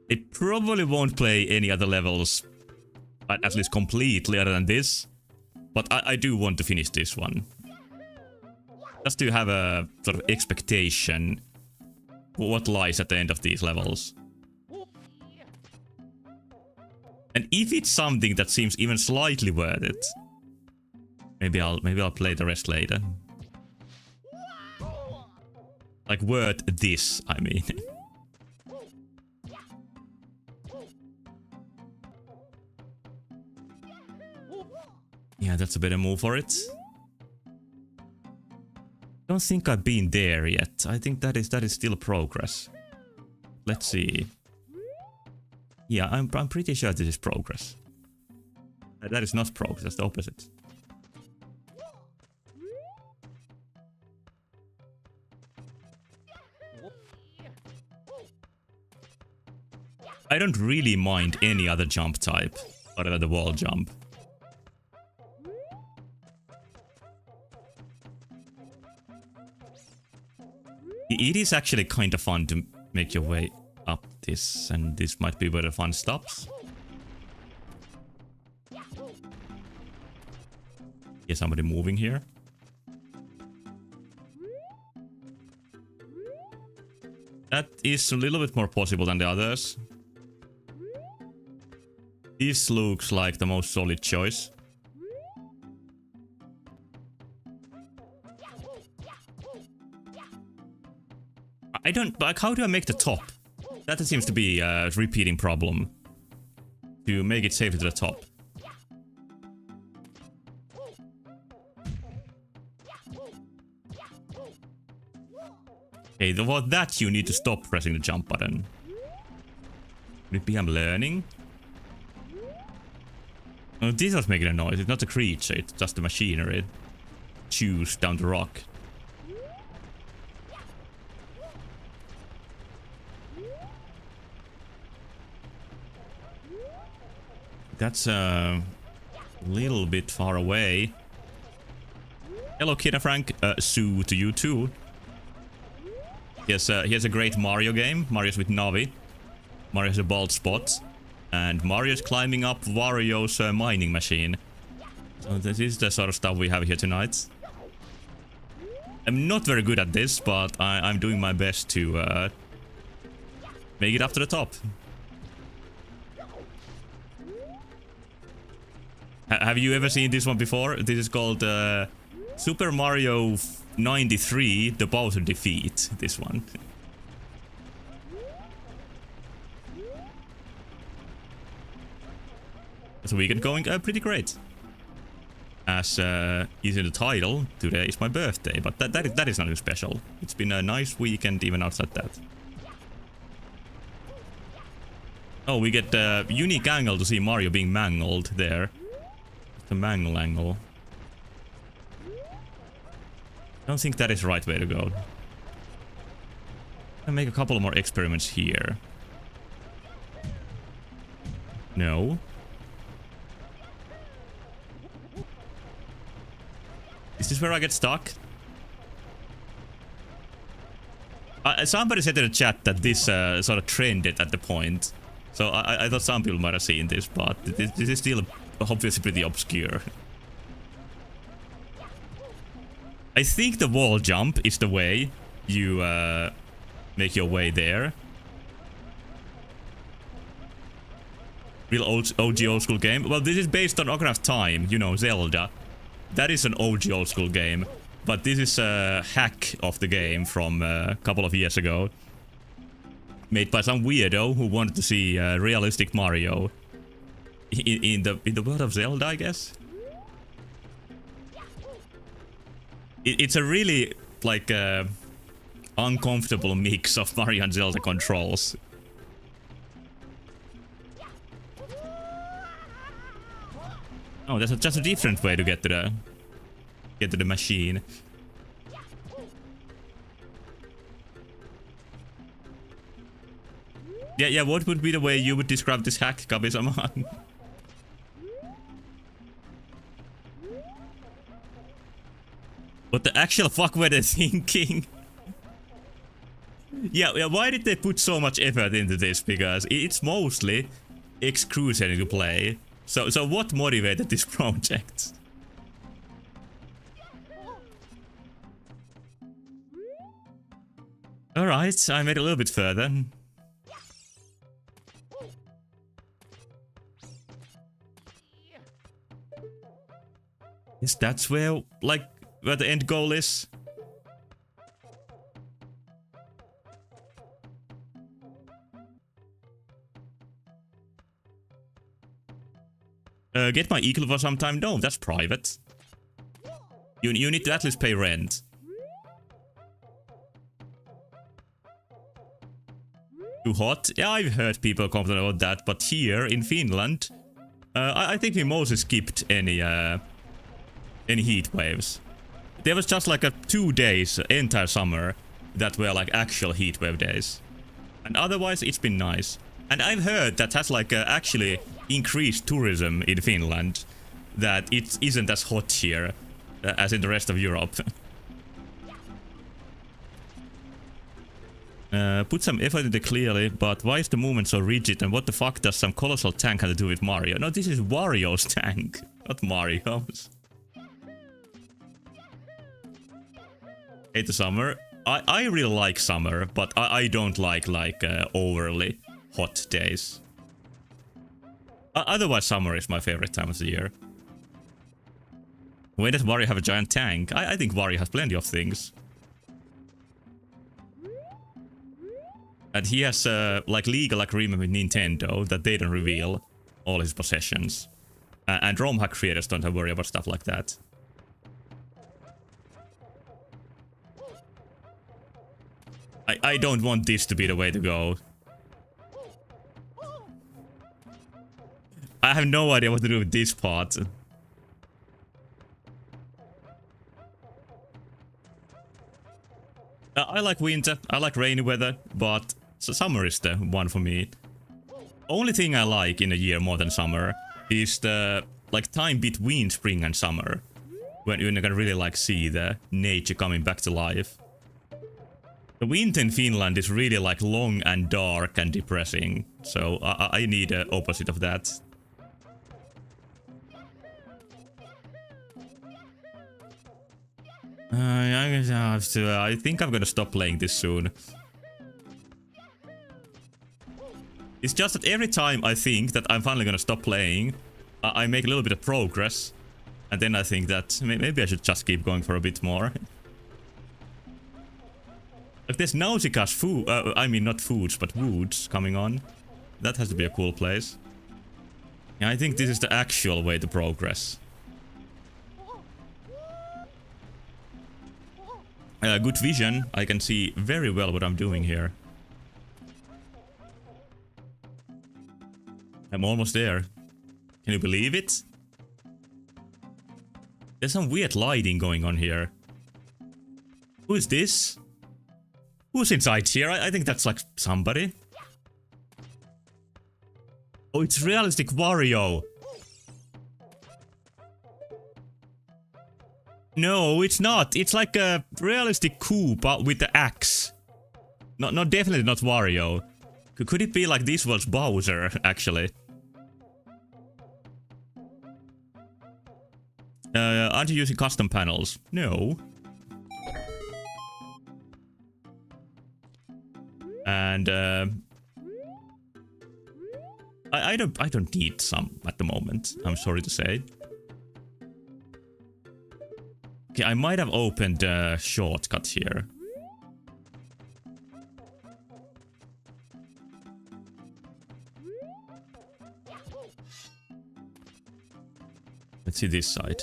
It probably won't play any other levels, at least completely other than this. But I do want to finish this one. Just to have a sort of expectation for what lies at the end of these levels. And if it's something that seems even slightly worth it, maybe I'll play the rest later. Like worth this, I mean. Yeah, that's a better move for it. Don't think I've been there yet. I think that is still progress. Let's see. Yeah, I'm pretty sure this is progress. That is not pro, that's the opposite. I don't really mind any other jump type other than the wall jump. It is actually kind of fun to make your way up this, and this might be where the fun stops. Is somebody moving here? That is a little bit more possible than the others. This looks like the most solid choice. I don't like, how do I make the top? That seems to be a repeating problem. To make it safe to the top. Okay, for that you need to stop pressing the jump button. Could it be I'm learning? Oh, this was making a noise. It's not the creature, it's just the machinery. Chews down the rock. That's a little bit far away. Hello, Kid and Frank. Sue to you too. He has a great Mario game. Mario's with Navi. Mario has a bald spot. And Mario's climbing up Wario's mining machine. So this is the sort of stuff we have here tonight. I'm not very good at this, but I'm doing my best to make it up to the top. Have you ever seen this one before? This is called Super Mario 93, the Bowser Defeat. This one. So weekend going pretty great. As is in the title, today is my birthday, but that is nothing special. It's been a nice weekend even outside that. Oh, we get a unique angle to see Mario being mangled there. The mangle angle. I don't think that is the right way to go. I'll make a couple more experiments here. No. Is this where I get stuck? Somebody said in the chat that this sort of trended at the point. So I thought some people might have seen this, but this is still obviously pretty obscure. I think the wall jump is the way you make your way there. Real OG old school game. Well, this is based on Ocarina of Time, you know, Zelda. That is an OG old school game. But this is a hack of the game from a couple of years ago. Made by some weirdo who wanted to see realistic Mario. In the world of Zelda, I guess? It's a really, like, uncomfortable mix of Mario and Zelda controls. Oh, that's just a different way to get to the machine. Yeah, what would be the way you would describe this hack, Kabi-sama? What the actual fuck were they thinking? Yeah, why did they put so much effort into this? Because it's mostly excruciating to play. So what motivated this project? Alright, I made it a little bit further. Yes, that's where, like, where the end goal is. Get my equal for some time? No, that's private. You need to at least pay rent. Too hot? Yeah, I've heard people complain about that, but here in Finland, I think we mostly skipped any heat waves. There was just like 2 days, entire summer, that were like actual heat wave days. And otherwise, it's been nice. And I've heard that has like actually increased tourism in Finland. That it isn't as hot here as in the rest of Europe. Put some effort into clearly, but why is the movement so rigid and what the fuck does some colossal tank have to do with Mario? No, this is Wario's tank, not Mario's. Hate the summer. I really like summer, but I don't like overly hot days. Otherwise, summer is my favorite time of the year. When does Wario have a giant tank? I think Wario has plenty of things. And he has like legal agreement with Nintendo that they don't reveal all his possessions. And ROM hack creators don't have to worry about stuff like that. I don't want this to be the way to go. I have no idea what to do with this part. I like winter, I like rainy weather, but summer is the one for me. Only thing I like in a year more than summer is the like time between spring and summer, when you can really like see the nature coming back to life. The winter in Finland is really like long and dark and depressing, so I need the opposite of that. I think I'm gonna stop playing this soon. It's just that every time I think that I'm finally gonna stop playing, I make a little bit of progress, and then I think that maybe I should just keep going for a bit more. If there's Nausicaa's food, I mean not foods, but woods coming on, that has to be a cool place. Yeah, I think this is the actual way to progress. Good vision, I can see very well what I'm doing here. I'm almost there. Can you believe it? There's some weird lighting going on here. Who is this? Who's inside here? I think that's like somebody. Oh, it's realistic Wario. No, it's not. It's like a realistic Koopa with the axe. No, definitely not Wario. Could it be like this was Bowser, actually? Aren't you using custom panels? No. And I don't need some at the moment, I'm sorry to say. Okay, I might have opened a shortcut here. Let's see this side.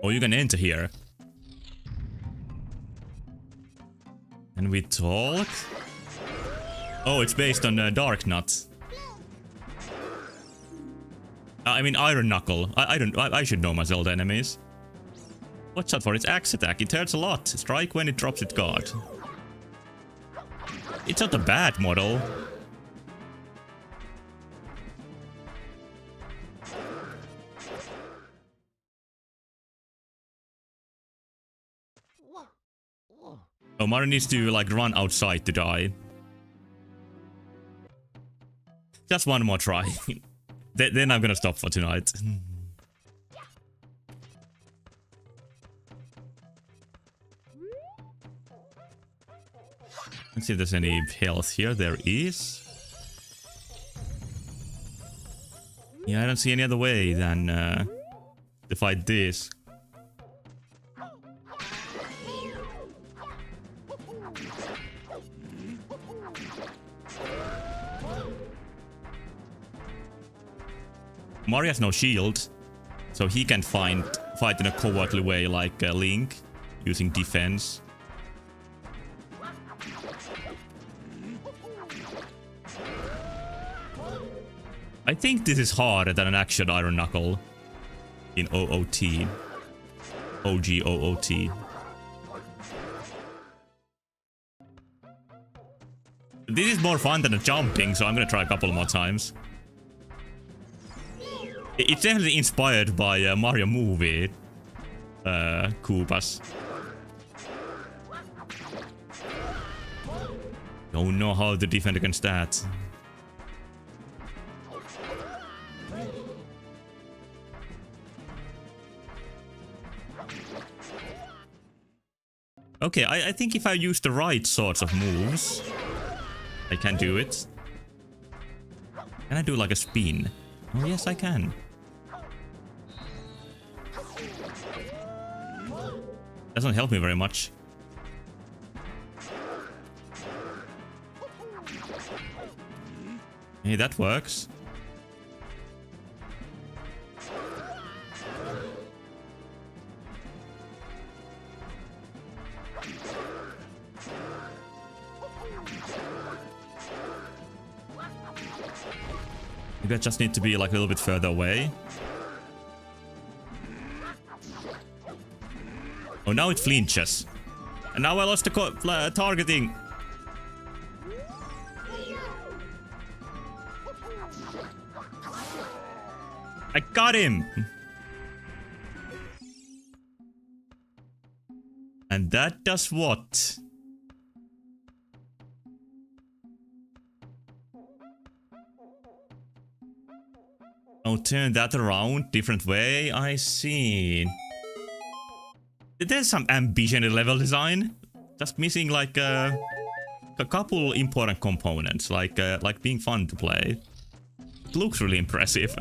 Oh, you can enter here. And we talk? Oh, it's based on Dark Nut. I mean Iron Knuckle. I should know my Zelda enemies. Watch out for its axe attack. It hurts a lot. Strike when it drops its guard. It's not a bad model. Oh, Mario needs to like run outside to die. Just one more try. Then I'm gonna stop for tonight. Let's see if there's any health here. There is. Yeah, I don't see any other way than to fight this. Mario has no shield, so he can fight in a cowardly way like Link, using defense. I think this is harder than an action Iron Knuckle in OOT. OG OOT. This is more fun than the jumping, so I'm gonna try a couple more times. It's definitely inspired by Mario movie. Koopas. Don't know how to defend against that. Okay, I think if I use the right sorts of moves, I can do it. Can I do like a spin? Oh yes, I can. Doesn't help me very much. Hey, that works. Maybe I just need to be like a little bit further away. Oh, now it flinches. And now I lost the targeting. I got him! And that does what? Oh, turn that around, different way, I see. There's some ambition in level design. Just missing like a couple important components, like being fun to play. It looks really impressive.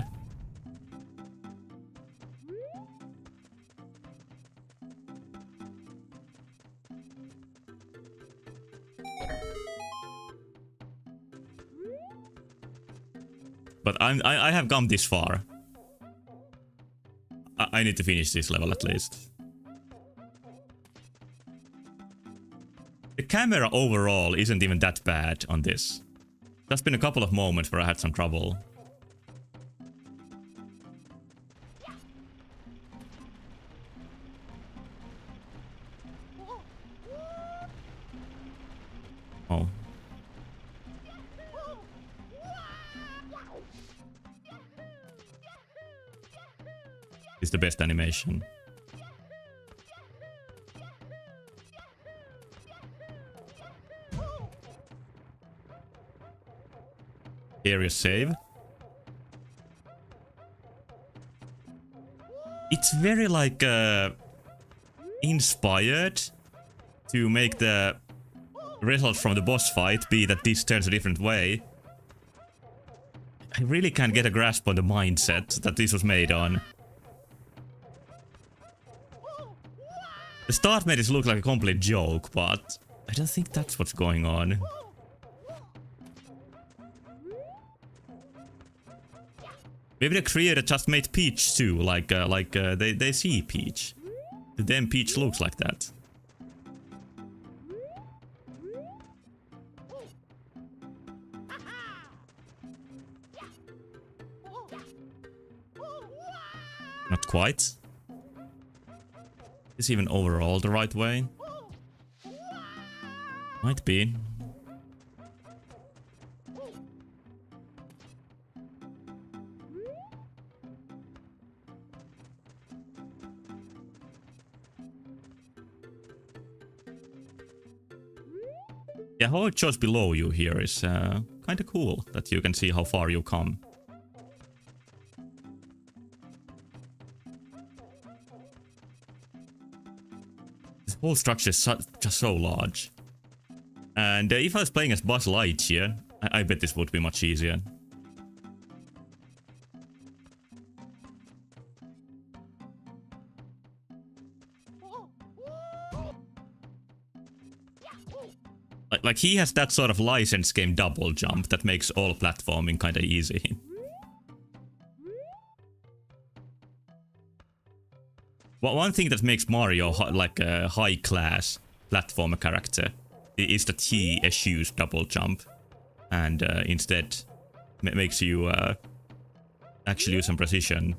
But I have come this far. I need to finish this level at least. The camera overall isn't even that bad on this. There's been a couple of moments where I had some trouble. Oh. It's the best animation. Area save. It's very like inspired to make the result from the boss fight be that this turns a different way. I really can't get a grasp on the mindset that this was made on. The start made it look like a complete joke, but I don't think that's what's going on. Maybe the creator just made Peach too, like they see Peach. To them Peach looks like that. Not quite. Is even overall the right way? Might be. Yeah, how it shows below you here is kind of cool, that you can see how far you come. This whole structure is just so large. And if I was playing as Buzz Lightyear, I bet this would be much easier. Like he has that sort of license game double jump that makes all platforming kind of easy. Well, one thing that makes Mario like a high-class platformer character is that he eschews double jump, and instead makes you actually use some precision.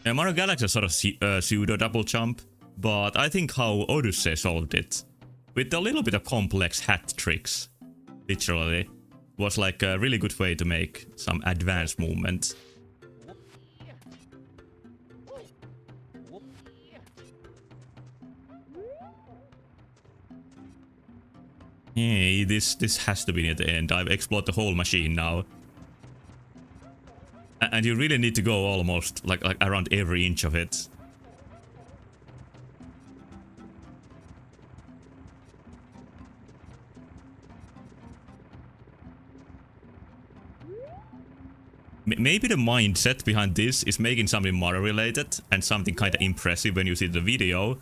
Mario Galaxy is sort of pseudo double jump, but I think how Odyssey solved it, with a little bit of complex hat tricks, literally, was like a really good way to make some advanced movement. Hey, this has to be near the end. I've explored the whole machine now. And you really need to go almost like around every inch of it. Maybe the mindset behind this is making something Mario related and something kind of impressive when you see the video,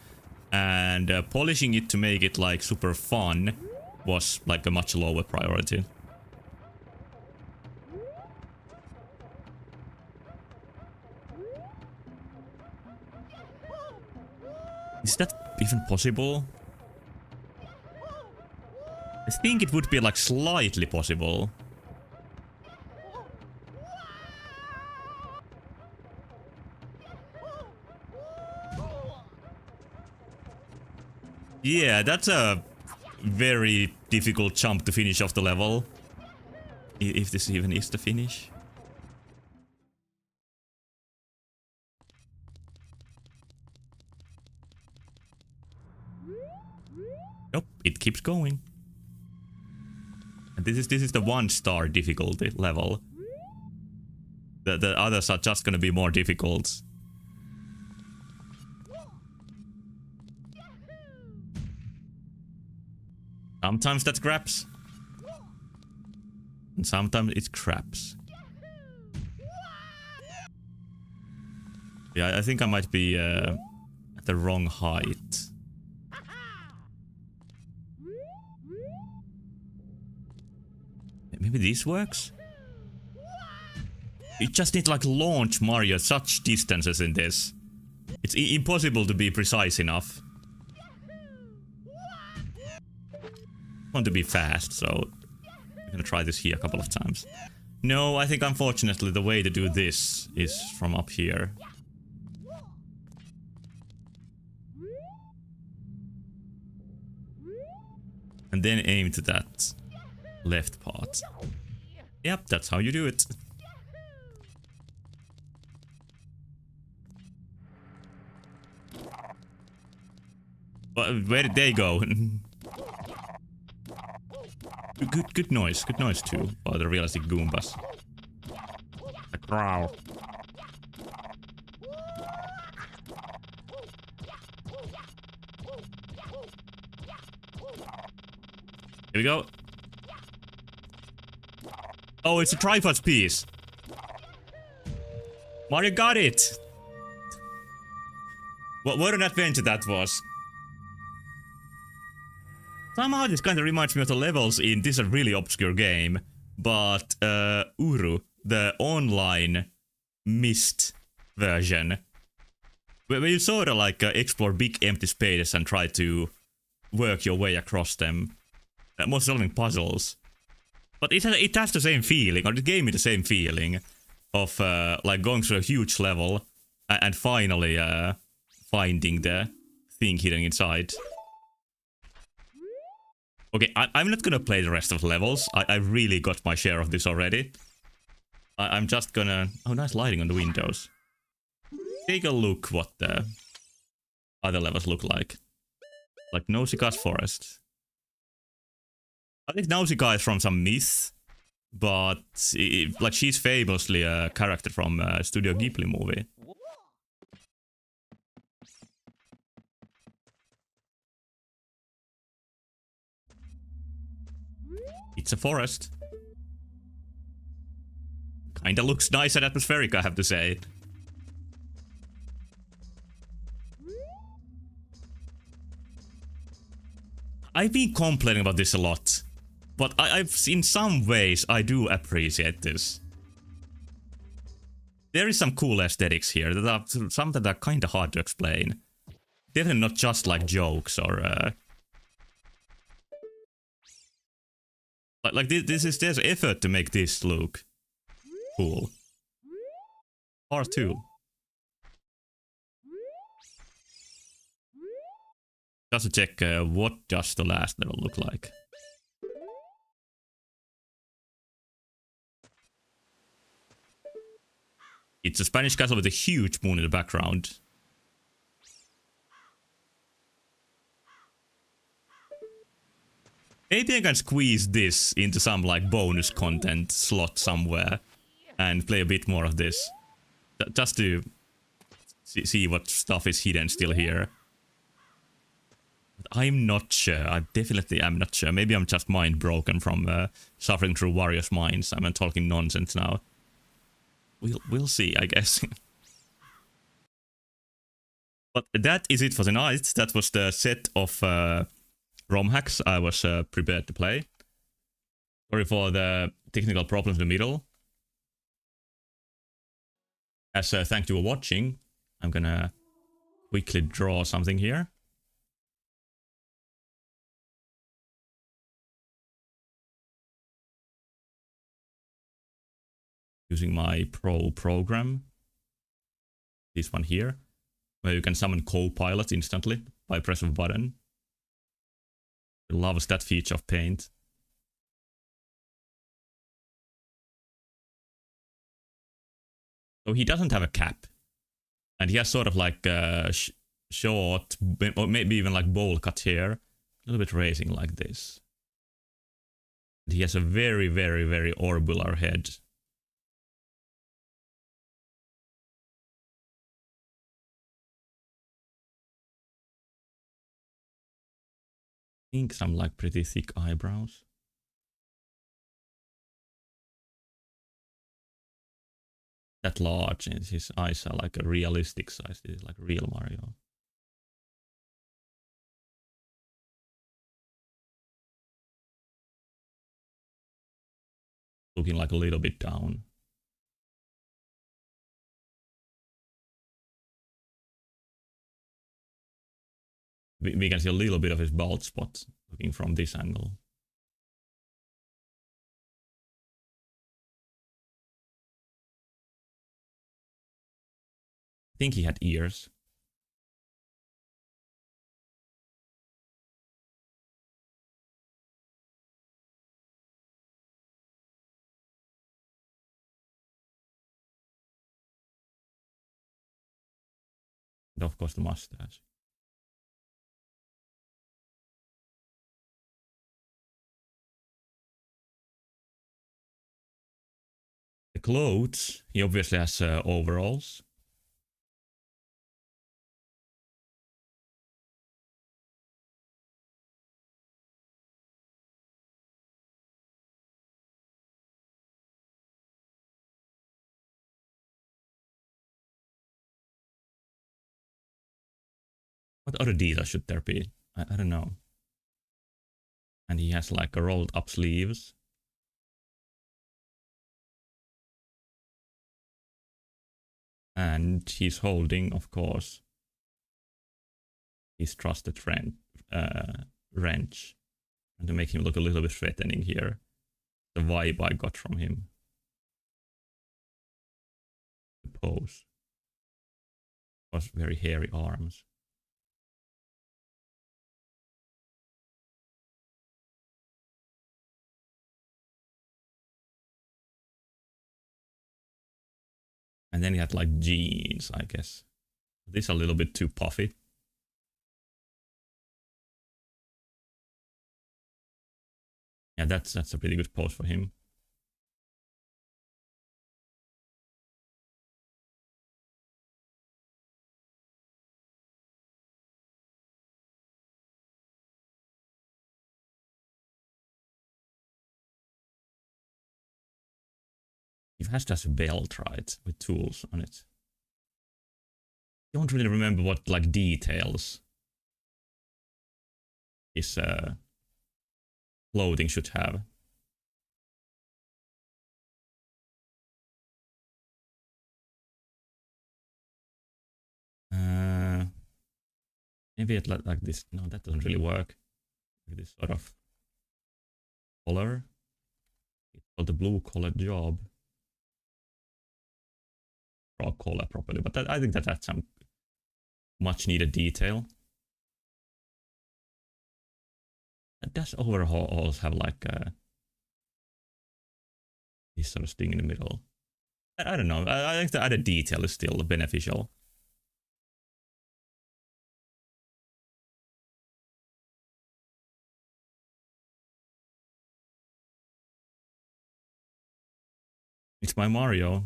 and polishing it to make it like super fun was like a much lower priority. Is that even possible? I think it would be like slightly possible. Yeah, that's a very difficult jump to finish off the level. If this even is the finish. Nope, it keeps going. And this is the 1-star difficulty level. The others are just gonna be more difficult. Sometimes that's craps. And sometimes it's craps. Yeah, I think I might be at the wrong height. Maybe this works? You just need to like launch Mario such distances in this. It's impossible to be precise enough. I want to be fast, so I'm gonna try this here a couple of times. No, I think unfortunately the way to do this is from up here. And then aim to that left part. Yep, that's how you do it. Where did they go? Good noise too. Oh, the realistic Goombas. The crow. Here we go. Oh, it's a tripod piece. Mario got it. What an adventure that was. Somehow this kind of reminds me of the levels in this really obscure game, but Uru, the online Myst version, where you sort of like explore big empty spaces and try to work your way across them, most solving puzzles. But it has the same feeling, or it gave me the same feeling of like going through a huge level and finally finding the thing hidden inside. Okay, I'm not gonna play the rest of the levels. I really got my share of this already. I'm just gonna... Oh, nice lighting on the windows. Take a look what the other levels look like. Like Nausicaa's Forest. I think Nausicaa is from some myth, but like she's famously a character from a Studio Ghibli movie. It's a forest. Kinda looks nice and atmospheric, I have to say. I've been complaining about this a lot, but in some ways I do appreciate this. There is some cool aesthetics here that are some that are kinda hard to explain. Definitely not just like jokes or Like there's effort to make this look cool. R2. Just to check what does the last level look like. It's a Spanish castle with a huge moon in the background. Maybe I can squeeze this into some like bonus content slot somewhere and play a bit more of this. Just to see what stuff is hidden still here. But I'm not sure. I definitely am not sure. Maybe I'm just mind broken from suffering through various minds. I'm talking nonsense now. We'll see, I guess. But that is it for tonight. That was the set of ROM hacks I was prepared to play. Sorry for the technical problems in the middle. As a thank you for watching, I'm gonna quickly draw something here. Using my Pro program. This one here. Where you can summon co-pilot instantly by pressing a button. Loves that feature of Paint. So he doesn't have a cap. And he has sort of like short, or maybe even like bowl cut hair. A little bit raising like this. And he has a very, very, very orbular head. I think some like pretty thick eyebrows. That large, and his eyes are like a realistic size. This is like real Mario. Looking like a little bit down. We can see a little bit of his bald spot looking from this angle. I think he had ears. And of course the mustache. The clothes, he obviously has overalls. What other details should there be? I don't know. And he has like a rolled up sleeves. And he's holding, of course, his trusted friend, wrench. And to make him look a little bit threatening here. The vibe I got from him. The pose. Was very hairy arms. And then he had like jeans, I guess. This a little bit too puffy. Yeah, that's a pretty good pose for him. He has just a belt, right, with tools on it. I don't really remember what like details his clothing should have. Maybe it like this. No, that doesn't really work. With this sort of collar. It's called the blue collar job. Or collar properly, but I think that's some much needed detail. Does overhauls have like this sort of thing in the middle? I don't know. I think the added detail is still beneficial. It's my Mario.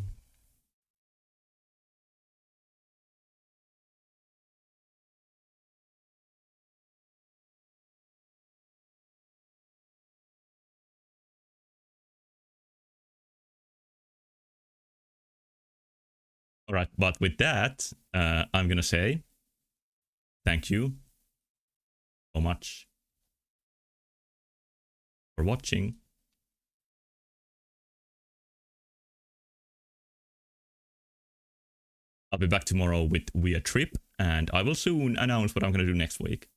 All right, but with that, I'm gonna say thank you so much for watching. I'll be back tomorrow with Weird Trip, and I will soon announce what I'm gonna do next week.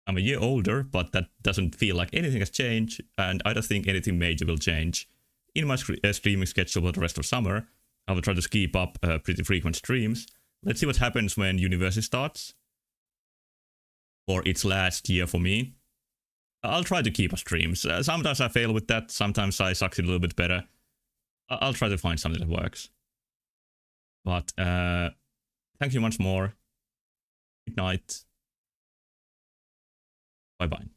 I'm a year older, but that doesn't feel like anything has changed, and I don't think anything major will change. In my streaming schedule for the rest of summer, I will try to keep up pretty frequent streams. Let's see what happens when university starts. Or its last year for me. I'll try to keep up streams. Sometimes I fail with that, sometimes I succeed a little bit better. I'll try to find something that works. But thank you once more. Good night. Bye bye.